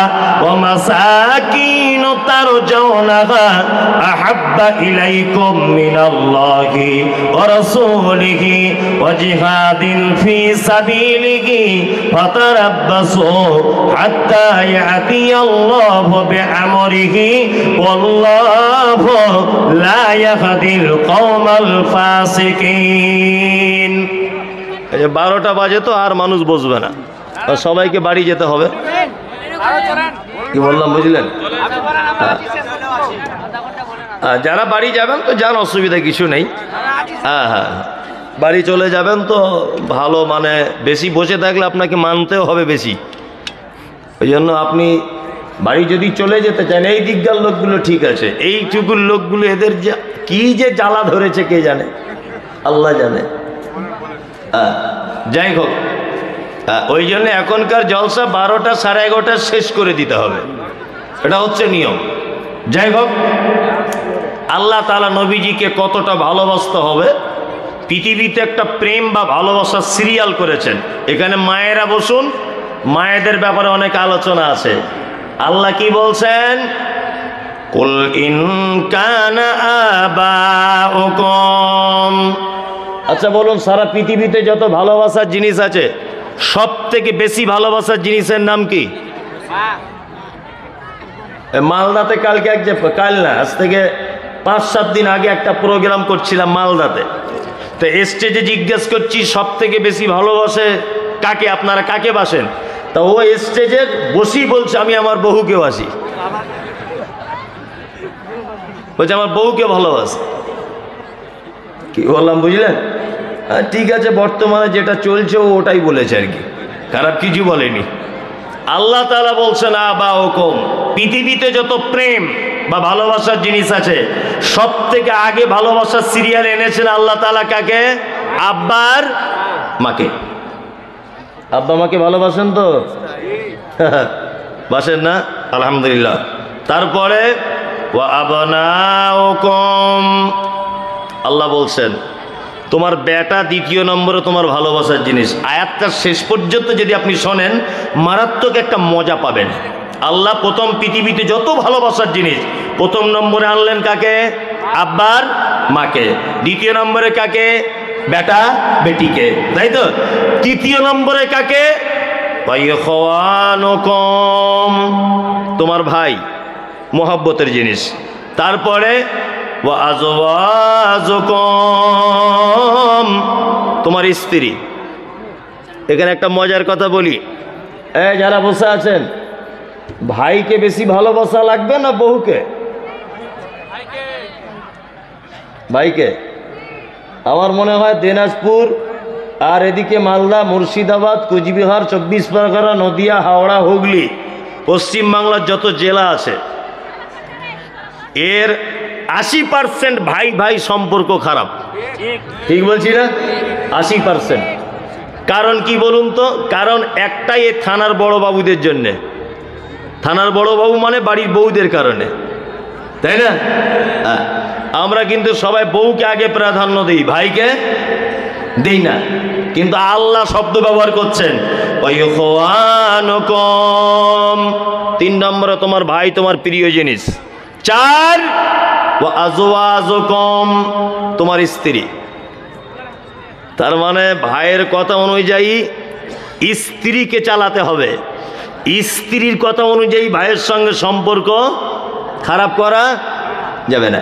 ওয়া মাসাকিন তারজাউনাহা আহাব্বা ইলাইকুম মিনাল্লাহি ওয়া রাসূলিহি ওয়া জিহাদিন ফি সাবিলিহি ফাতারাব্বাসু হাত্তা ইয়াতিয়াল্লাহু বিআমরিহি ওয়াল্লাহু লা ইয়াহদিল কওমাল ফাসিকিন। এই যে 12টা বাজে তো আর মানুষ বসবে না, সবাইকে বাড়ি যেতে হবে। কি বললাম বুঝলেন? যারা বাড়ি যাবেন তো যান, অসুবিধা কিছু নেই। হ্যাঁ হ্যাঁ, বাড়ি চলে যাবেন তো ভালো, মানে বেশি বসে থাকলে আপনাকে মানতেও হবে বেশি। ওই জন্য আপনি বাড়ি যদি চলে যেতে চান, এই দিককার লোকগুলো ঠিক আছে, এইটুকুর লোকগুলো এদের কি যে জ্বালা ধরেছে কে জানে, আল্লাহ জানে। যাই হোক, ওই জন্য এখনকার জলসা 12টা 11:30 শেষ করে দিতে হবে, এটা হচ্ছে নিয়ম। যাই হোক, আল্লাহ তাআলা নবীজিকে কতটা ভালোবাসতে হবে, পৃথিবীতে একটা প্রেম বা ভালোবাসার সিরিয়াল করেছেন। এখানে মায়েরা বসুন, মায়েদের ব্যাপারে অনেক আলোচনা আছে। আল্লাহ কি বলছেন? কুল ইন কানা আবাউকুম। আচ্ছা বলুন, সারা পৃথিবীতে যত ভালোবাসার জিনিস আছে, সব থেকে বেশি ভালোবাসার জিনিসের নাম কি? মালদাতে কালকে কাল না, আজ থেকে 5-7 দিন আগে একটা প্রোগ্রাম করছিলাম মালদাতে। তো স্টেজে জিজ্ঞেস করছি সব থেকে বেশি ভালোবাসে কাকে, আপনারা কাকে বাসেন? তা ও স্টেজে বসি বলছে আমি আমার বহুকে বাসি, বলছে আমার বউকে ভালোবাসি। কি বললাম বুঝলেন? ঠিক আছে, বর্তমানে যেটা চলছে ও ওটাই বলেছে আর কি, খারাপ কিছু বলেনি। আল্লাহ তাআলা বলছেন আবাউকুম, পৃথিবীতে যত প্রেম বা ভালোবাসার জিনিস আছে সব থেকে আগে ভালোবাসার সিরিয়াল এনেছেন আল্লাহ তাআলা কাকে? আব্বার মাকে। আব্বা মাকে ভালোবাসেন তো? বাসেন না? আলহামদুলিল্লাহ। তারপরে ওয়া আবনাউকুম, আল্লাহ বলছেন তোমার বেটা দ্বিতীয় নম্বরে তোমার ভালোবাসার জিনিস। আয়াতটা শেষ পর্যন্ত যদি আপনি শোনেন মারাত্মক একটা মজা পাবেন। আল্লাহ প্রথম পৃথিবীতে যত ভালোবাসার জিনিস প্রথম নম্বরে আনলেন কাকে? আব্বার মাকে। দ্বিতীয় নম্বরে কাকে? বেটা বেটিকে, তাই তো? তৃতীয় নম্বরে কাকে? তোমার ভাই, মোহাব্বতের জিনিস। তারপরে তোমার স্ত্রী। এখানে একটা মজার কথা বলি, যারা বসে আছেন, ভাইকে বেশি ভালোবাসা লাগবে না বউকে? ভাইকে। আমার মনে হয় দিনাজপুর আর এদিকে মালদা, মুর্শিদাবাদ, কুচবিহার, 24 পরগনা, নদিয়া, হাওড়া, হুগলি, পশ্চিমবাংলার যত জেলা আছে এর 80% ভাই ভাই সম্পর্ক খারাপ। ঠিক বলছি না? 80%। কারণ কি বলুন তো? কারণ একটাই, এই থানার বড় বাবুদের জন্যে। থানার বড় বাবু মানে বাড়ির বউদের কারণে, তাই না? আমরা কিন্তু সবাই বউকে আগে প্রাধান্য দিই, ভাইকে দিই না। কিন্তু আল্লাহ শব্দ ব্যবহার করছেন 3 নম্বরে তোমার ভাই তোমার প্রিয় জিনিস। 4 আজওয়াজুকুম, তোমার স্ত্রী। তার মানে ভাইয়ের কথা অনুযায়ী স্ত্রীকে চালাতে হবে, স্ত্রীর কথা অনুযায়ী ভাইয়ের সঙ্গে সম্পর্ক খারাপ করা যাবে না।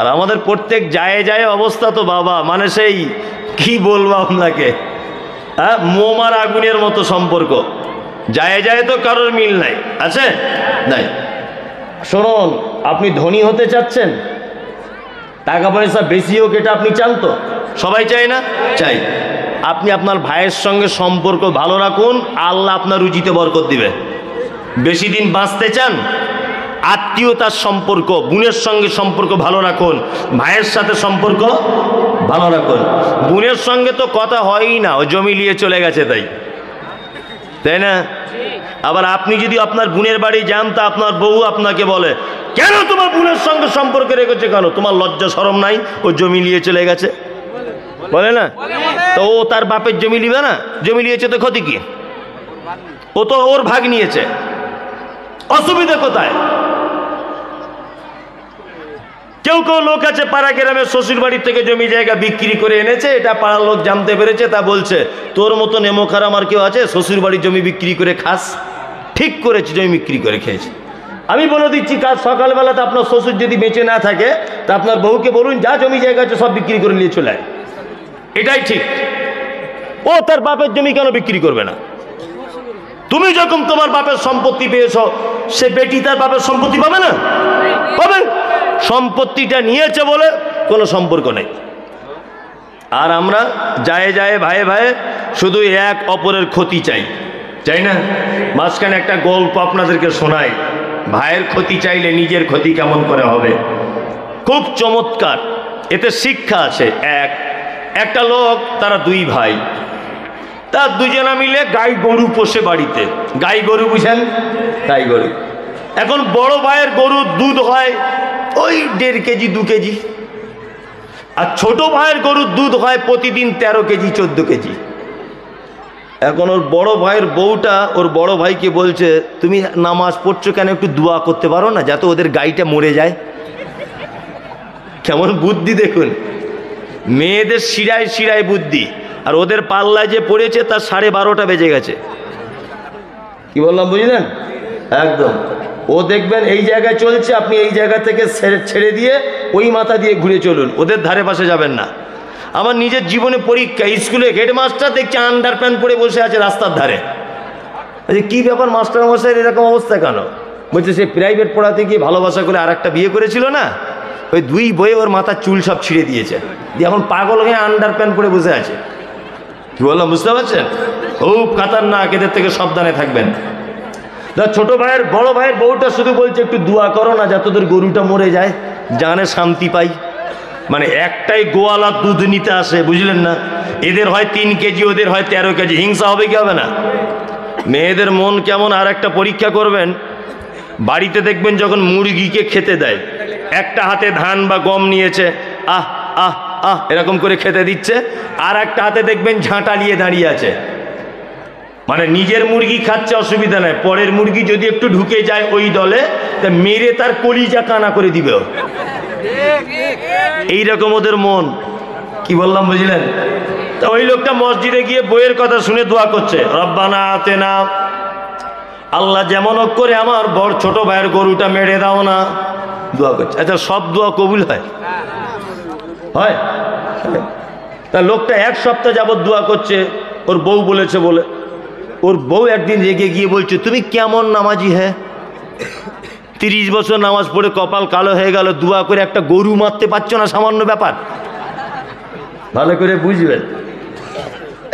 আর আমাদের প্রত্যেক যায় যায় অবস্থা তো বাবা, মানে সেই কি বলবো আপনাকে, মোমার আগুনের মতো সম্পর্ক। যায় যায় তো কারোর মিল নাই, আছে নাই? শুনুন, আপনি ধনী হতে চাচ্ছেন, টাকা পয়সা বেশি হোক এটা আপনি চান তো? সবাই চায় না? চাই। আপনি আপনার ভাইয়ের সঙ্গে সম্পর্ক ভালো রাখুন, আল্লাহ আপনার রুজিতে বরকত দিবে। বেশি দিন বাঁচতে চান, আত্মীয়তার সম্পর্ক, বোনের সঙ্গে সম্পর্ক ভালো রাখুন, ভাইয়ের সাথে সম্পর্ক ভালো রাখুন। বোনের সঙ্গে তো কথা হয়ই না, ও জমি নিয়ে চলে গেছে তাই না? আবার আপনি যদি আপনার বোনের বাড়ি যান তা আপনার বউ আপনাকে বলে, কেন তোমার বোনের সঙ্গে সম্পর্ক রেখেছে, কেন তোমার লজ্জা শরম নাই, ও জমি নিয়ে চলে গেছে, বলে না? তো ও তার বাপের জমি নিবে না? জমি নিয়েছে তো ক্ষতি কি? ও তো ওর ভাগ নিয়েছে, অসুবিধা কোথায়? কেউ কেউ লোক আছে পাড়া গ্রামের শ্বশুর বাড়ির থেকে জমি জায়গা বিক্রি করে এনেছে, এটা পাড়ার লোক জানতে পেরেছে, তা বলছে তোর মতো নেমোখারা আমার কেউ আছে শ্বশুর বাড়ির জমি বিক্রি করে খাস? ঠিক করেছে, জমি বিক্রি করে খেয়েছে। আমি বলে দিচ্ছি, কাল সকালবেলাতে আপনার শ্বশুর যদি বেঁচে না থাকে তা আপনার বউকে বলুন, যা জমি জায়গা আছে সব বিক্রি করে নিয়ে চলে আয়। এটাই ঠিক। ও তার বাপের জমি কেন বিক্রি করবে না? তুমি যখন তোমার বাপের সম্পত্তি পেয়েছ, সে বেটি তার বাপের সম্পত্তি পাবে না? পাবে। সম্পত্তিটা নিয়েছে বলে কোনো সম্পর্ক নেই। আর আমরা যায় যায় ভাইয়ে ভাইয়ে শুধু এক অপরের ক্ষতি চাই, চাই না? মাঝখানে একটা গল্প আপনাদেরকে শোনাই, ভাইয়ের ক্ষতি চাইলে নিজের ক্ষতি কেমন করে হবে। খুব চমৎকার, এতে শিক্ষা আছে। একটা লোক, তারা 2 ভাই, তার দুজনা মিলে গাই গরু পোষে বাড়িতে। গাই গরু বুঝেন? গাই গরু। এখন বড় ভাইয়ের গরুর দুধ হয় ওই 1.5 কেজি 2 কেজি, আর ছোট ভাইয়ের গরুর দুধ হয় প্রতিদিন 13 কেজি 14 কেজি। এখন ওর বড় ভাইয়ের বউটা ওর বড় ভাইকে বলছে, তুমি নামাজ পড়ছো কেন, একটু দোয়া করতে পারো না যাতে ওদের গাইটা মরে যায়। কেমন বুদ্ধি দেখুন, মেয়েদের শিরায় শিরায় বুদ্ধি, আর ওদের পাল্লায় যে পড়েছে তার 12:30 বেজে গেছে। কি বললাম বুঝলেন? একদম। ও দেখবেন এই জায়গায় চলছে, আপনি এই জায়গা থেকে ছেড়ে দিয়ে ওই মাথা দিয়ে ঘুরে চলুন, ওদের ধারে পাশে যাবেন না। আমার নিজের জীবনে পরীক্ষা, স্কুলে হেডমাস্টার দেখছি আন্ডার প্যান্ট পরে বসে আছে রাস্তার ধারে। আচ্ছা কি ব্যাপার মাস্টার মশাইয়ের এরকম অবস্থা কেন? বলছে সে প্রাইভেট পড়াতে গিয়ে ভালোবাসা করে আর একটা বিয়ে করেছিল না, ওই দুই বয়ে ওর মাথার চুল সব ছিঁড়ে দিয়েছে, দিয়ে এখন পাগল হয়ে আন্ডার প্যান্ট পরে বসে আছে। কি বললাম বুঝতে পারছেন? খুব খাতারনাক, এদের থেকে সাবধানে থাকবেন। ছোট ভাইয়ের বড় ভাইয়ের বউটা শুধু বলছে একটু দোয়া করো না যাতে তোদের গরুটা মরে যায়, জানে শান্তি পাই। মানে একটাই গোয়ালা দুধ নিতে আসে, বুঝলেন না? এদের হয় 3 কেজি, ওদের হয় 13 কেজি। হিংসা হবে কি হবে না? মেয়েদের মন কেমন আর একটা পরীক্ষা করবেন। বাড়িতে দেখবেন যখন মুরগিকে খেতে দেয়, একটা হাতে ধান বা গম নিয়েছে, আহ আহ আহ এরকম করে খেতে দিচ্ছে, আর একটা হাতে দেখবেন ঝাঁটা নিয়ে দাঁড়িয়ে আছে। মানে নিজের মুরগি খাচ্ছে অসুবিধা নাই, পরের মুরগি যদি একটু ঢুকে যায় ওই দলে, তা মেরে তার কলিজা কানা করে দিবে। এইরকম ওদের মন। কি বললাম বুঝলেন? তা ওই লোকটা মসজিদে গিয়ে বইয়ের কথা শুনে দোয়া করছে, রব্বানা আতেনা, আল্লাহ যেমন হোক করে আমার বড় ছোট ভাইয়ের গরুটা মেরে দাও না, দোয়া করছে। আচ্ছা, সব দোয়া কবুল হয়? হয়? তা লোকটা 1 সপ্তাহ যাবৎ দোয়া করছে, ওর বউ বলেছে বলে। ওর বউ একদিন রেগে গিয়ে বলছে, তুমি কেমন নামাজি? হ্যাঁ, 30 বছর নামাজ পড়ে কপাল কালো হয়ে গেল, দোয়া করে একটা গরু মারতে পারছো না, সামান্য ব্যাপার। ভালো করে বুঝবেন।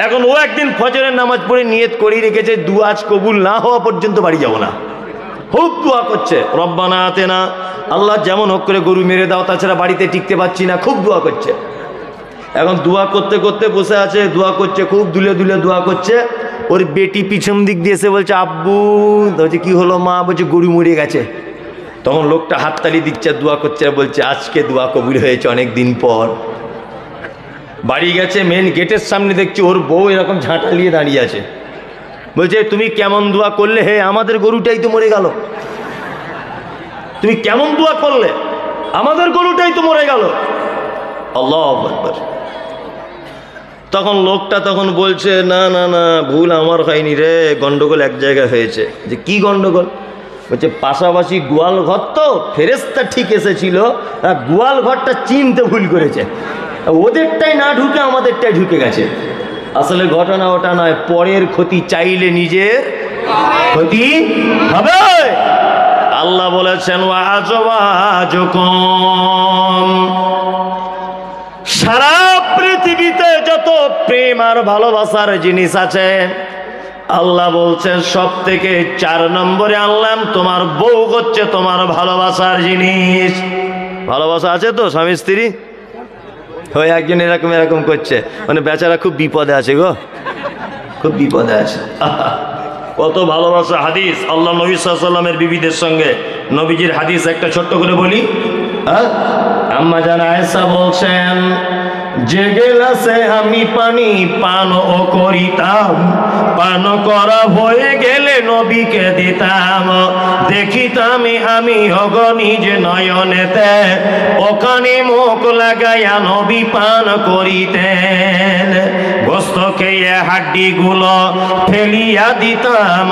এখন ও একদিন ফজরের নামাজ পড়ে নিয়ত করেই রেখেছে, দোয়া আজ কবুল না হওয়া পর্যন্ত বাড়ি যাব না। খুব দোয়া করছে, রব্বানা আতেনা, আল্লাহ যেমন হোক করে গরু মেরে দাও, তাছাড়া বাড়িতে টিকতে পারছি না। খুব দোয়া করছে। এখন দোয়া করতে করতে বসে আছে, দোয়া করছে, খুব দুলে দুলে দোয়া করছে। ওর বেটি পিছন দিক দিয়ে এসে বলছে, আব্বু। বলছে কি হলো মা? বলছে গরু মরে গেছে। তখন লোকটা হাততালি দিচ্ছে, দোয়া করছে, বলছে আজকে দোয়া কবুল হয়েছে অনেক দিন পর। বাড়ি গেছে, মেন গেটের সামনে দেখছি ওর বউ এরকম ঝাঁটা নিয়ে দাঁড়িয়ে আছে। বলছে তুমি কেমন দোয়া করলে? হে, আমাদের গরুটাই তো মরে গেল। তুমি কেমন দোয়া করলে? আমাদের গরুটাই তো মরে গেল। আল্লাহু আকবার। তখন লোকটা তখন বলছে, না না না, ভুল আমার হয়নি রে, গন্ডগোল এক জায়গায় হয়েছে। যে কি গন্ডগোল? বলছে পাশাপাশি গোয়াল ঘর, তো ফেরেশতা ঠিক এসেছিল, গোয়াল ঘরটা চিনতে ভুল করেছে, ওদেরটাই না ঢুকে আমাদেরটাই ঢুকে গেছে। আসলে ঘটনা ওটা নয়, পরের ক্ষতি চাইলে নিজের ক্ষতি হবে। আল্লাহ বলেছেন, সারা পৃথিবীতে যত প্রেম আর ভালোবাসার জিনিস আছে, আল্লাহ বলছেন সব থেকে 4 নম্বরে আনলাম তোমার বউ হচ্ছে তোমার ভালোবাসার জিনিস। ভালোবাসা আছে তো স্বামী স্ত্রী? ওই একজন এরকম এরকম করছে, মানে বেচারা খুব বিপদে আছে গো, খুব বিপদে আছে। কত ভালোবাসা। হাদিস, আল্লাহ নবী সাল্লাল্লাহু আলাইহি ওয়াসাল্লামের বিবিদের সঙ্গে নবীজির হাদিস একটা ছোট্ট করে বলি। আম্মা জান আয়েশা বলছেন, যে গেলাসে আমি পানি পান ও করিতাম, পান করা হয়ে গেলে নবীকে দিতাম, দেখিতাম আমি অগণিজ নয়নেতে, ওখানে মুখ লাগাইয়া নবী পান করিতেন। গোস্ত খেয়ে হাড্ডি গুলো ফেলিয়া দিতাম,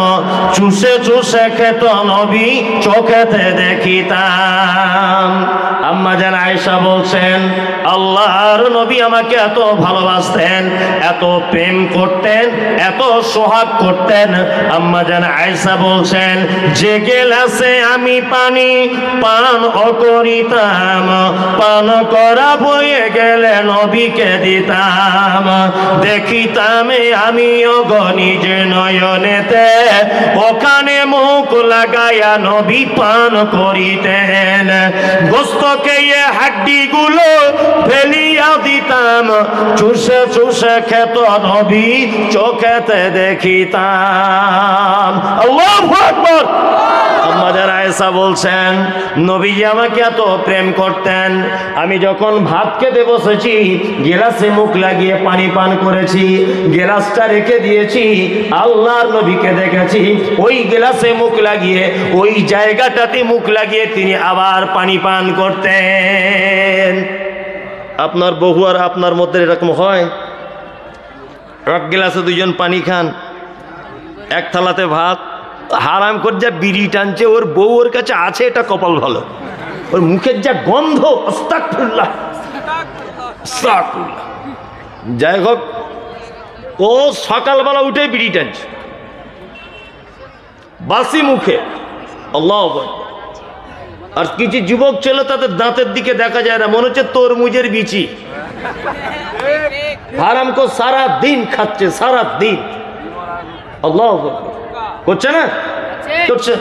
চুষে চুষে খেত নবী চোখেতে দেখিতাম। আম্মা জান আয়েশা বলছেন, আল্লাহর নবী আমাকে এত ভালোবাসতেন, এত প্রেম করতেন, এত সোহাগ করতেন। আম্মা জান আয়েশা বলছেন, যে গেলাসে আমি পানি পান করিতাম, পান করা হয়ে গেলে নবীকে দিতাম, দেখিতাম আমি অগণিজ নয়নেতে, ওখানে মুখ লাগাইয়া নবী পান করিতেন। গোস্ত খেয়ে হাড্ডি গুলো ফেলিয়া দিতাম, চুষে চুষে খেত নবী চোখেতে দেখিতাম। আল্লাহু আকবার। আম্মা জান আয়েশা বলছেন, নবীজি আমাকে এত প্রেম করতেন, আমি যখন ভাত খেতে বসেছি গেলাসে মুখ লাগিয়ে পানি পান করেছি, গেলাসটা রেখে দিয়েছি, আল্লাহর নবীকে দেখেছি ওই গেলাসে মুখ লাগিয়ে, ওই জায়গাটাতে মুখ লাগিয়ে তিনি আবার পানি পান করতেন। আপনার বহু আর আপনার মধ্যে এরকম হয়? এক গ্লাসে 2 জন পানি খান, এক থালাতে ভাত, হারাম করে যা বিড়ি টানছে, ওর বউ ওর কাছে আছে, এটা কপাল ভালো। ওর মুখের যা গন্ধ, আস্তাগফিরুল্লাহ আস্তাগফিরুল্লাহ। যাই হোক, ও সকালবেলা উঠে বিড়ি টানছে বাসি মুখে। আল্লাহু আকবার। আর কিছু যুবক ছেলে তাদের দাঁতের দিকে দেখা যায় না, মনে হচ্ছে তরমুজের বিচি। হারামকো সারা দিন খাচ্ছে, সারা দিন। আল্লাহ করছে না, করছে।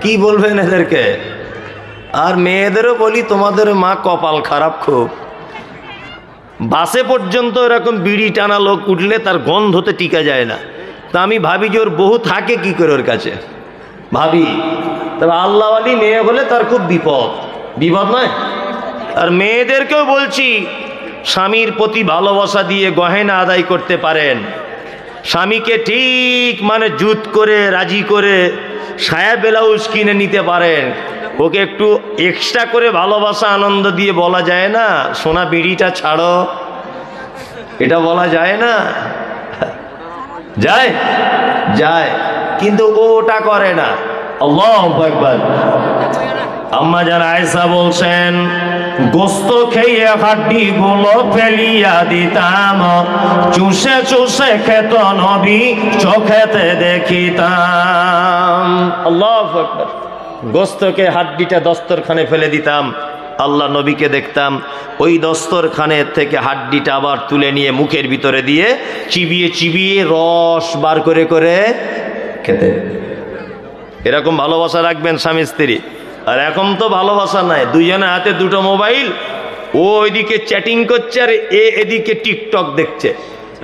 কি বলবেন এদেরকে? আর মেয়েদেরও বলি, তোমাদের মা কপাল খারাপ খুব। বাসে পর্যন্ত এরকম বিড়ি টানা লোক উঠলে তার গন্ধতে টিকা যায় না। তা আমি ভাবি যে ওর বহু থাকে কি করে ওর কাছে, ভাবি। তবে আল্লাহওয়ালি মেয়ে হলে তার খুব বিপদ, বিপদ নয়? আর মেয়েদেরকেও বলছি, স্বামীর প্রতি ভালোবাসা দিয়ে গহেনা আদায় করতে পারেন। স্বামীকে ঠিক মানে জুত করে রাজি করে সায়া ব্লাউজ কিনে নিতে পারেন। ওকে একটু এক্সট্রা করে ভালোবাসা আনন্দ দিয়ে বলা যায় না, সোনা বিড়িটা ছাড়ো, এটা বলা যায় না? যায়, যায়, কিন্তু ও ওটা করে না। আল্লাহু আকবার। আম্মা জান আয়েশা বলছেন, গোস্ত খেয়ে হাড্ডি গুলো ফেলিয়া দিতাম, চুষে চুষে খেত নবী, চোখেতে দেখিতাম। আল্লাহু আকবার। গোস্তকে হাড্ডিটা দস্তরখানে ফেলে দিতাম, আল্লাহ নবীকে দেখতাম ওই দস্তরখানের থেকে হাড্ডিটা আবার তুলে নিয়ে মুখের ভিতরে দিয়ে চিবিয়ে চিবিয়ে রস বার করে করে খেতে। এরকম ভালোবাসা রাখবেন স্বামী স্ত্রী। আর এখন তো ভালোবাসা নাই, দুইজনের হাতে দুটো মোবাইল, ও ওইদিকে চ্যাটিং করছে আর এদিকে টিকটক দেখছে।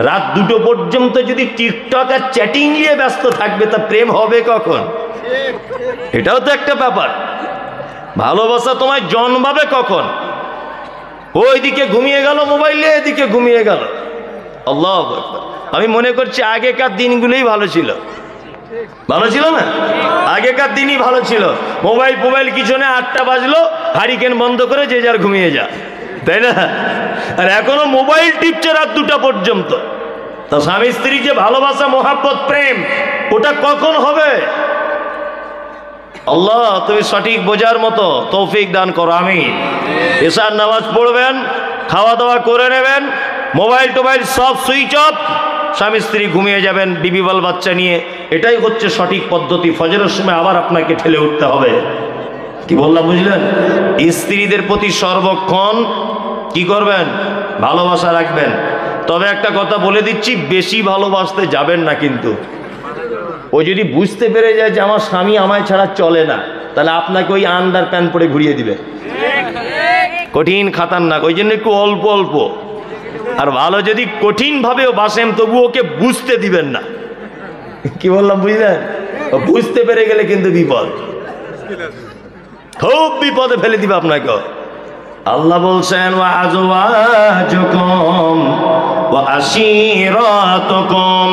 রাত 2টো পর্যন্ত যদি টিকটক আর চ্যাটিং নিয়ে ব্যস্ত থাকবে, তা প্রেম হবে কখন? এটাও তো একটা ব্যাপার। ভালোবাসা তোমায় জন্মাবে কখন? ওইদিকে ঘুমিয়ে গেল মোবাইলে, এদিকে ঘুমিয়ে গেল। আল্লাহু আকবার। আমি মনে করছি আগেকার দিনগুলোই ভালো ছিল, ভালো ছিল না? আগেকার দিনই ভালো ছিল। মোবাইল কিছু না, 8টা বাজলো, হারিকেন বন্ধ করে যে যার ঘুমিয়ে যা, তাই না? আর এখনো মোবাইল টিপছে রাত 2টা পর্যন্ত। তা স্বামী স্ত্রী যে ভালোবাসা, মোহাব্বত, প্রেম, ওটা কখন হবে? আল্লাহ তুমি সঠিক বোঝার মতো তৌফিক দান করো, আমিন। এশার নামাজ পড়বেন, খাওয়া দাওয়া করে নেবেন, মোবাইল টোবাইল সব সুইচ অফ, স্বামী স্ত্রী ঘুমিয়ে যাবেন বিবি বাল বাচ্চা নিয়ে। এটাই হচ্ছে সঠিক পদ্ধতি। ফজরের সময় আবার আপনাকে ঠেলে উঠতে হবে। কি বললাম বুঝলেন? স্ত্রীদের প্রতি সর্বক্ষণ কি করবেন? ভালোবাসা রাখবেন। তবে একটা কথা বলে দিচ্ছি, বেশি ভালোবাসতে যাবেন না কিন্তু। ও যদি বুঝতে পেরে যায় যে আমার স্বামী আমায় ছাড়া চলে না, তাহলে আপনাকে ওই আন্ডার প্যান্ট পরে ঘুরিয়ে দিবে। কঠিন খাতারনাক। ওই জন্য একটু অল্প অল্প। আর ভালো যদি কঠিন ভাবেও বাসেন, তবু ওকে বুঝতে দিবেন না। কি বললাম বুঝলেন? বুঝতে পেরে গেলে কিন্তু বিপদ, খুব বিপদে ফেলে দিবে আপনাকে। আল্লাহ বলছেন, ওয়া আজওয়াজুকুম ওয়া আশীরাতুকুম,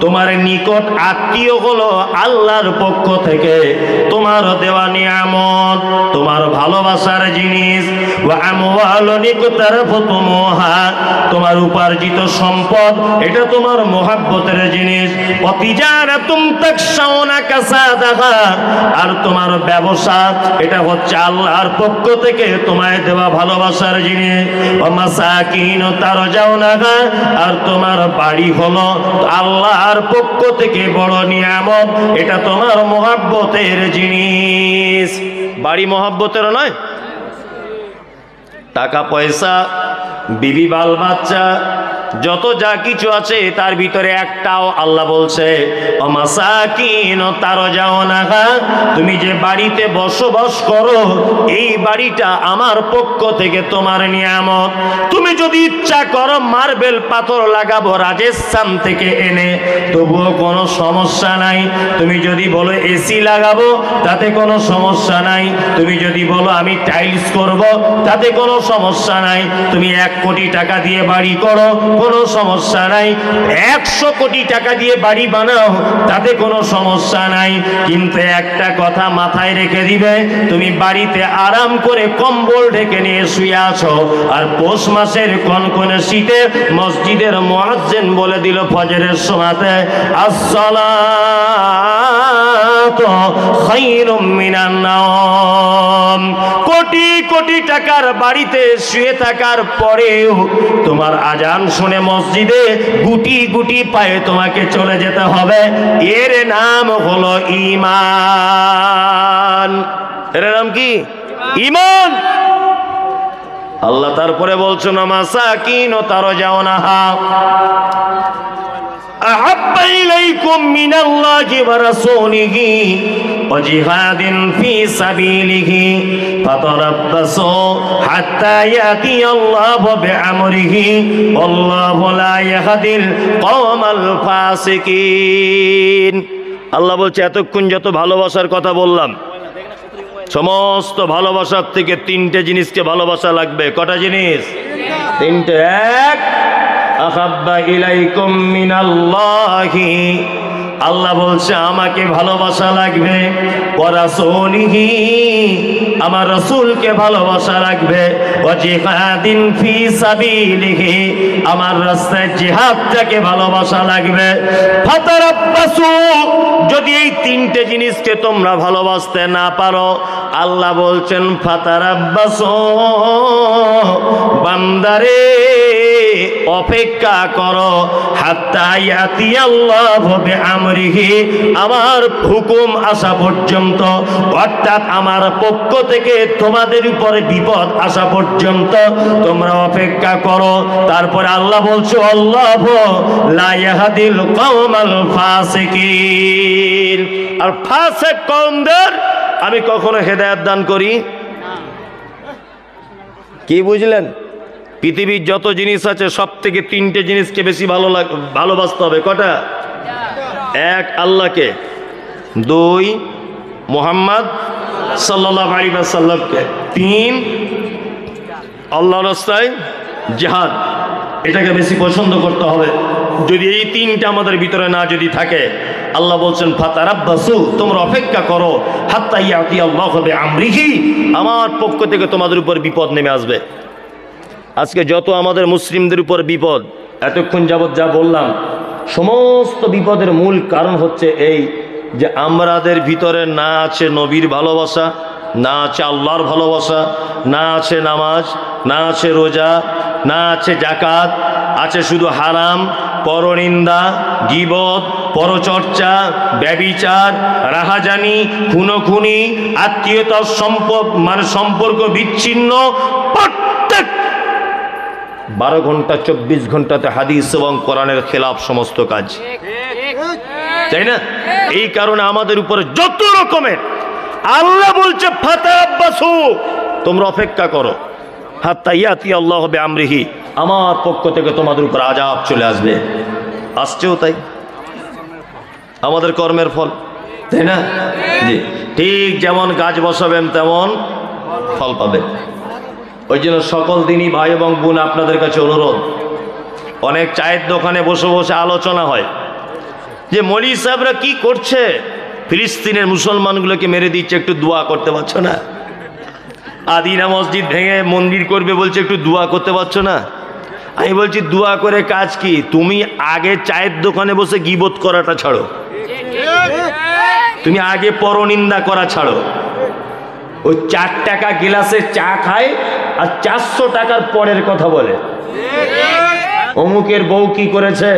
তোমার নিকট আত্মীয় হলো আল্লাহর পক্ষ থেকে তোমার দেওয়া নিয়ামত, তোমার ভালোবাসার জিনিস। ওয়া আমওয়ালুন ইকতারাফতুমুহা, তোমার উপার্জিত সম্পদ, এটা তোমার মোহাব্বতের জিনিস। ওয়া তিজারাতুম তাকশাউনা কাসাদাহা, আর তোমার ব্যবসা, এটা হচ্ছে আল্লাহর পক্ষ থেকে তোমায় দেওয়া ভালোবাসার জিনিস। ওয়া মাসাকিন তারজাউনাহা, আর তোমার বাড়ি হলো আল্লাহর পক্ষ থেকে বড় নিয়ামত, এটা তোমার মোহাব্বতের জিনিস। বাড়ি মোহাব্বতের নয়? টাকা পয়সা, বিবি বাল বাচ্চা, যত যা কিছু আছে তার ভিতরে একটাও আল্লাহ বলছে অমাসাকিন তারজাউনাহা, তুমি যে বাড়িতে বসবাস করো এই বাড়িটা আমার পক্ষ থেকে তোমার নিয়ামত। তুমি যদি ইচ্ছা করো মার্বেল পাথর লাগাবো রাজস্থান থেকে এনে, তবুও কোনো সমস্যা নাই। তুমি যদি বলো এসি লাগাবো, তাতে কোনো সমস্যা নাই। তুমি যদি বলো আমি টাইলস করব, তাতে কোনো সমস্যা নাই। তুমি 1 কোটি টাকা দিয়ে বাড়ি করো, কোনো সমস্যা নাই। 100 কোটি টাকা দিয়ে বাড়ি বানাও, তাতে কোনো সমস্যা নাই। কিন্তু একটা কথা মাথায় রেখে দিবে, তুমি বাড়িতে আরাম করে কম্বল ঢেকে নিয়ে শুয়ে আছো, আর পৌষ মাসের কনকনে শীতে মসজিদের মুয়াজ্জিন বলে দিল ফজরের সময়তে, আসসালাতু খায়রুম মিনান নাওম। কোটি কোটি টাকার বাড়িতে শুয়ে থাকার পরেও তোমার আজান শুনে মসজিদে গুটি গুটি পায়ে তোমাকে চলে যেতে হবে। এর নাম হলো ঈমান। এর নাম কি? ঈমান। আল্লাহ তারপরে বলছেন মাসাকিন তারজাউনাহা আহাব্বা ইলাইকুম মিনাল্লাহি ওয়া রাসূলিহি ওয়া জিহাদিন ফি সাবিলিহি ফাতারাব্বাসু হাত্তা ইয়াতিয়াল্লাহু বিআমরিহি আল্লাহু লা ইয়াহদিল কওমাল ফাসিকিন। আল্লাহ বলছে এতক্ষণ যত ভালোবাসার কথা বললাম, সমস্ত ভালোবাসার থেকে তিনটে জিনিসকে ভালোবাসা লাগবে। কটা জিনিস? তিনটে। এক, আহাব্বা ইলাইকুম মিনাল্লাহি, আল্লাহ বলছে আমাকে ভালোবাসা লাগবে। ওয়া রাসূলিহি, আমার রাসূলকে ভালোবাসা লাগবে। ওয়া জিহাদিন ফি সাবিলিহি, আমার রাস্তায় জিহাদটাকে ভালোবাসা লাগবে। ফাতারাব্বাসু, যদি এই তিনটে জিনিসকে তোমরা ভালোবাসতে না পারো, আল্লাহ বলছেন ফাতারাব্বাসু, বান্দারে অপেক্ষা করো, হাত্তা ইয়াতিয়াল্লাহু বিআমরিহি, আমার হুকুম আসা পর্যন্ত, অর্থাৎ আমার পক্ষ থেকে তোমাদের উপরে বিপদ আসা পর্যন্ত তোমরা অপেক্ষা করো। তারপরে আল্লাহ বলছে আল্লাহু লা ইয়াহদিল কওমাল ফাসিকিন, আর ফাসিক কওমদের আমি কখনো হেদায়েত দান করি। কি বুঝলেন? পৃথিবীর যত জিনিস আছে সব থেকে তিনটে জিনিসকে বেশি ভালোবাসতে হবে। কটা? এক, আল্লাহকে। দুই, মুহাম্মদ সাল্লাল্লাহু আলাইহি ওয়াসাল্লামকে। তিন, আল্লাহর রাস্তায় জিহাদ, এটাকে বেশি পছন্দ করতে হবে। যদি এই তিনটা আমাদের ভিতরে না যদি থাকে, আল্লাহ বলছেন ফাতারাব্বাসু, তোমরা অপেক্ষা করো, হাত্তা ইয়াতিয়াল্লাহু বিআমরিহি, আমার পক্ষ থেকে তোমাদের উপর বিপদ নেমে আসবে। আজকে যত আমাদের মুসলিমদের উপর বিপদ, এতক্ষণ যাবৎ যা বললাম, সমস্ত বিপদের মূল কারণ হচ্ছে এই যে আমাদের ভিতরে না আছে নবীর ভালোবাসা, না আছে আল্লাহর ভালোবাসা, না আছে নামাজ, না আছে রোজা, না আছে জাকাত, আছে শুধু হারাম, পরনিন্দা, গীবত, পরচর্চা, ব্যভিচার, রাহাজানি, খুনোখুনি, আত্মীয়তার সম্পর্ক বিচ্ছিন্ন, প্রত্যেক 12 ঘন্টা 24 ঘন্টাতে হাদিস এবং কোরআনের খেলাফ সমস্ত কাজ, তাই না? এই কারণে আমাদের উপরে যত রকমের, আল্লাহ বলছে ফাতারাব্বাসু, তোমরা অপেক্ষা করো, হাত্তা ইয়াতিয়াল্লাহু বিআমরিহি, আমার পক্ষ থেকে তোমাদের উপর আযাব চলে আসবে। আসছেও তাই, আমাদের কর্মের ফল, তাই না? জি, ঠিক যেমন গাছ বসাবেন তেমন ফল পাবেন। ওই জন্য সকল দিনই ভাই এবং বোন আপনাদের কাছে অনুরোধ, অনেক চায়ের দোকানে বসে বসে আলোচনা হয় যে মৌলী সাহেবরা কি করছে, ফিলিস্তিনের মুসলমানগুলোকে মেরে দিচ্ছে, একটু দোয়া করতে পারছো না? আদিনা মসজিদ ভেঙে মন্দির করবে বলছে, একটু দোয়া করতে পারছো না? আমি বলছি দোয়া করে কাজ কি? তুমি আগে চায়ের দোকানে বসে গীবত করাটা ছাড়ো, তুমি আগে পরনিন্দা করা ছাড়ো। ওই 4 টাকা গ্লাসে চা খায় আর 400 টাকার পরের কথা বলে, অমুকের বউ কি করেছে,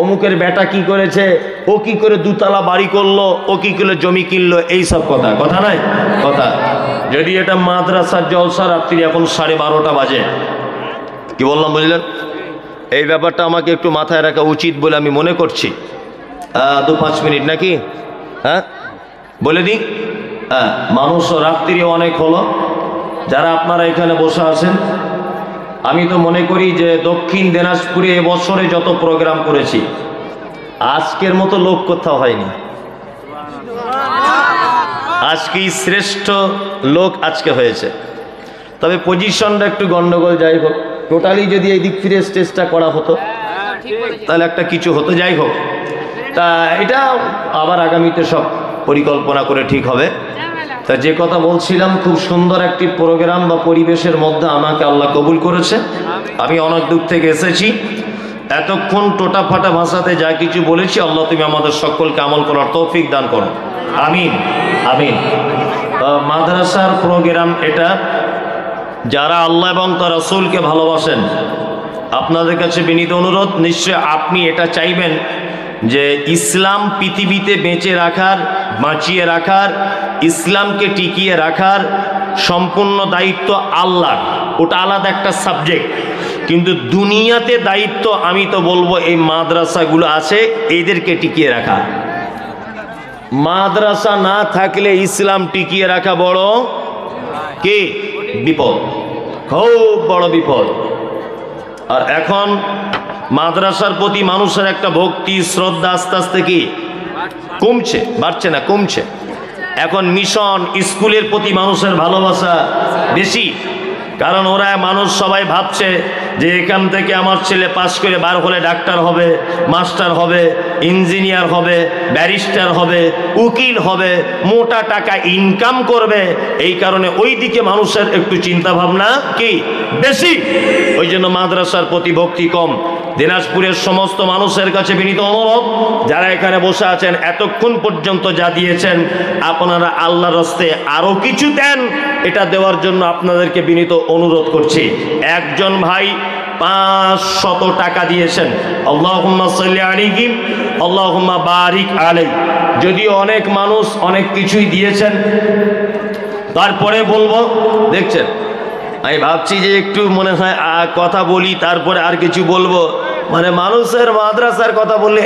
অমুকের বেটা কি করেছে, ও কি করে 2 তলা বাড়ি করলো, ও কি করে জমি কিনলো, এই সব কথা, কথা নয় কথা। যদি এটা মাদ্রাসার জলসা, রাত্রি এখন 12:30 বাজে, কি বললাম বুঝলেন? এই ব্যাপারটা আমাকে একটু মাথায় রাখা উচিত বলে আমি মনে করছি। 2-5 মিনিট নাকি? হ্যাঁ বলে দিই। হ্যাঁ, মানুষ রাত্রি অনেক হলো, যারা আপনারা এখানে বসে আছেন, আমি তো মনে করি যে দক্ষিণ দিনাজপুরে এবছরে যত প্রোগ্রাম করেছি, আজকের মতো লোক কোথাও হয়নি। আজকেই শ্রেষ্ঠ লোক আজকে হয়েছে। তবে পজিশনটা একটু গন্ডগোল, যাই হোক, টোটালি যদি এই দিক ফিরে স্টেজটা করা হতো তাহলে একটা কিছু হতো। যাই হোক, তা এটা আবার আগামীতে সব পরিকল্পনা করে ঠিক হবে। তা যে কথা বলছিলাম, খুব সুন্দর একটি প্রোগ্রাম বা পরিবেশের মধ্যে আমাকে আল্লাহ কবুল করেছে। আমি অনেক দূর থেকে এসেছি, এতক্ষণ টোটা ফাটা ভাষাতে যা কিছু বলেছি, আল্লাহ তুমি আমাদের সকলকে আমল করার তৌফিক দান করো, আমিন আমিন। মাদ্রাসার প্রোগ্রাম এটা, যারা আল্লাহ এবং তার রাসূলকে ভালোবাসেন, আপনাদের কাছে বিনীত অনুরোধ, নিশ্চয় আপনি এটা চাইবেন যে ইসলাম পৃথিবীতে বেঁচে রাখার বাঁচিয়ে রাখার, ইসলামকে টিকিয়ে রাখার সম্পূর্ণ দায়িত্ব আল্লাহর, ওটা আলাদা একটা সাবজেক্ট। কিন্তু দুনিয়াতে দায়িত্ব আমি তো বলবো এই মাদ্রাসাগুলো আছে এদেরকে টিকিয়ে রাখা। মাদ্রাসা না থাকলে ইসলাম টিকিয়ে রাখা বড় কি বিপদ, খুব বড় বিপদ। আর এখন মাদ্রাসার প্রতি মানুষের একটা ভক্তি শ্রদ্ধা আস্তে আস্তে কি কমছে, বাড়ছে না, কমছে। এখন মিশন স্কুলের প্রতি মানুষের ভালোবাসা বেশি, কারণ ওরা মানুষ সবাই ভাবছে যে এখান থেকে আমার ছেলে পাশ করে বার হলে ডাক্তার হবে, মাস্টার হবে, ইঞ্জিনিয়ার হবে, ব্যারিস্টার হবে, উকিল হবে, মোটা টাকা ইনকাম করবে। এই কারণে ওই দিকে মানুষের একটু চিন্তা ভাবনা কি বেশি, ওই জন্য মাদ্রাসার প্রতি ভক্তি কম। দিনাজপুরের সমস্ত মানুষের কাছে বিনীত অনুরোধ, যারা এখানে বসে আছেন এতক্ষণ পর্যন্ত যা দিয়েছেন আপনারা আল্লাহর রাস্তে আরো কিছু দেন, এটা দেওয়ার জন্য আপনাদেরকে বিনীত অনুরোধ করছি। একজন ভাই 500 টাকা দিয়েছেন, আল্লাহুম্মা সাল্লি আলাইহি আল্লাহুম্মা বারিক আলাইহি। যদিও অনেক মানুষ অনেক কিছুই দিয়েছেন, তারপরে বলবো, দেখছেন আমি ভাবছি যে একটু মনে হয় কথা বলি তারপরে আর কিছু বলবো, মানে মানুষের মাদ্রাসার কথা বললে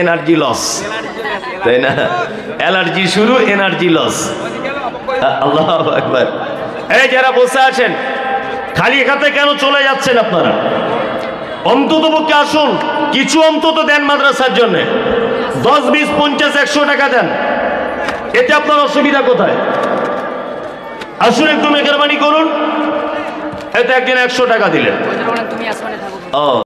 এনার্জি লস, তাই না? অ্যালার্জি শুরু, এনার্জি লস। আল্লাহু আকবার। এই যারা বসে আছেন খালি এখানে কেন চলে যাচ্ছেন আপনারা? অন্তত পক্ষে আসুন, কিছু অন্তত দেন মাদ্রাসার জন্য, 10, 20, 50, 100 টাকা দেন। এতে আপনার অসুবিধা কোথায়? আসুন একটু মেহরবানি করুন। এতে একদিন 100 টাকা দিলেন। ও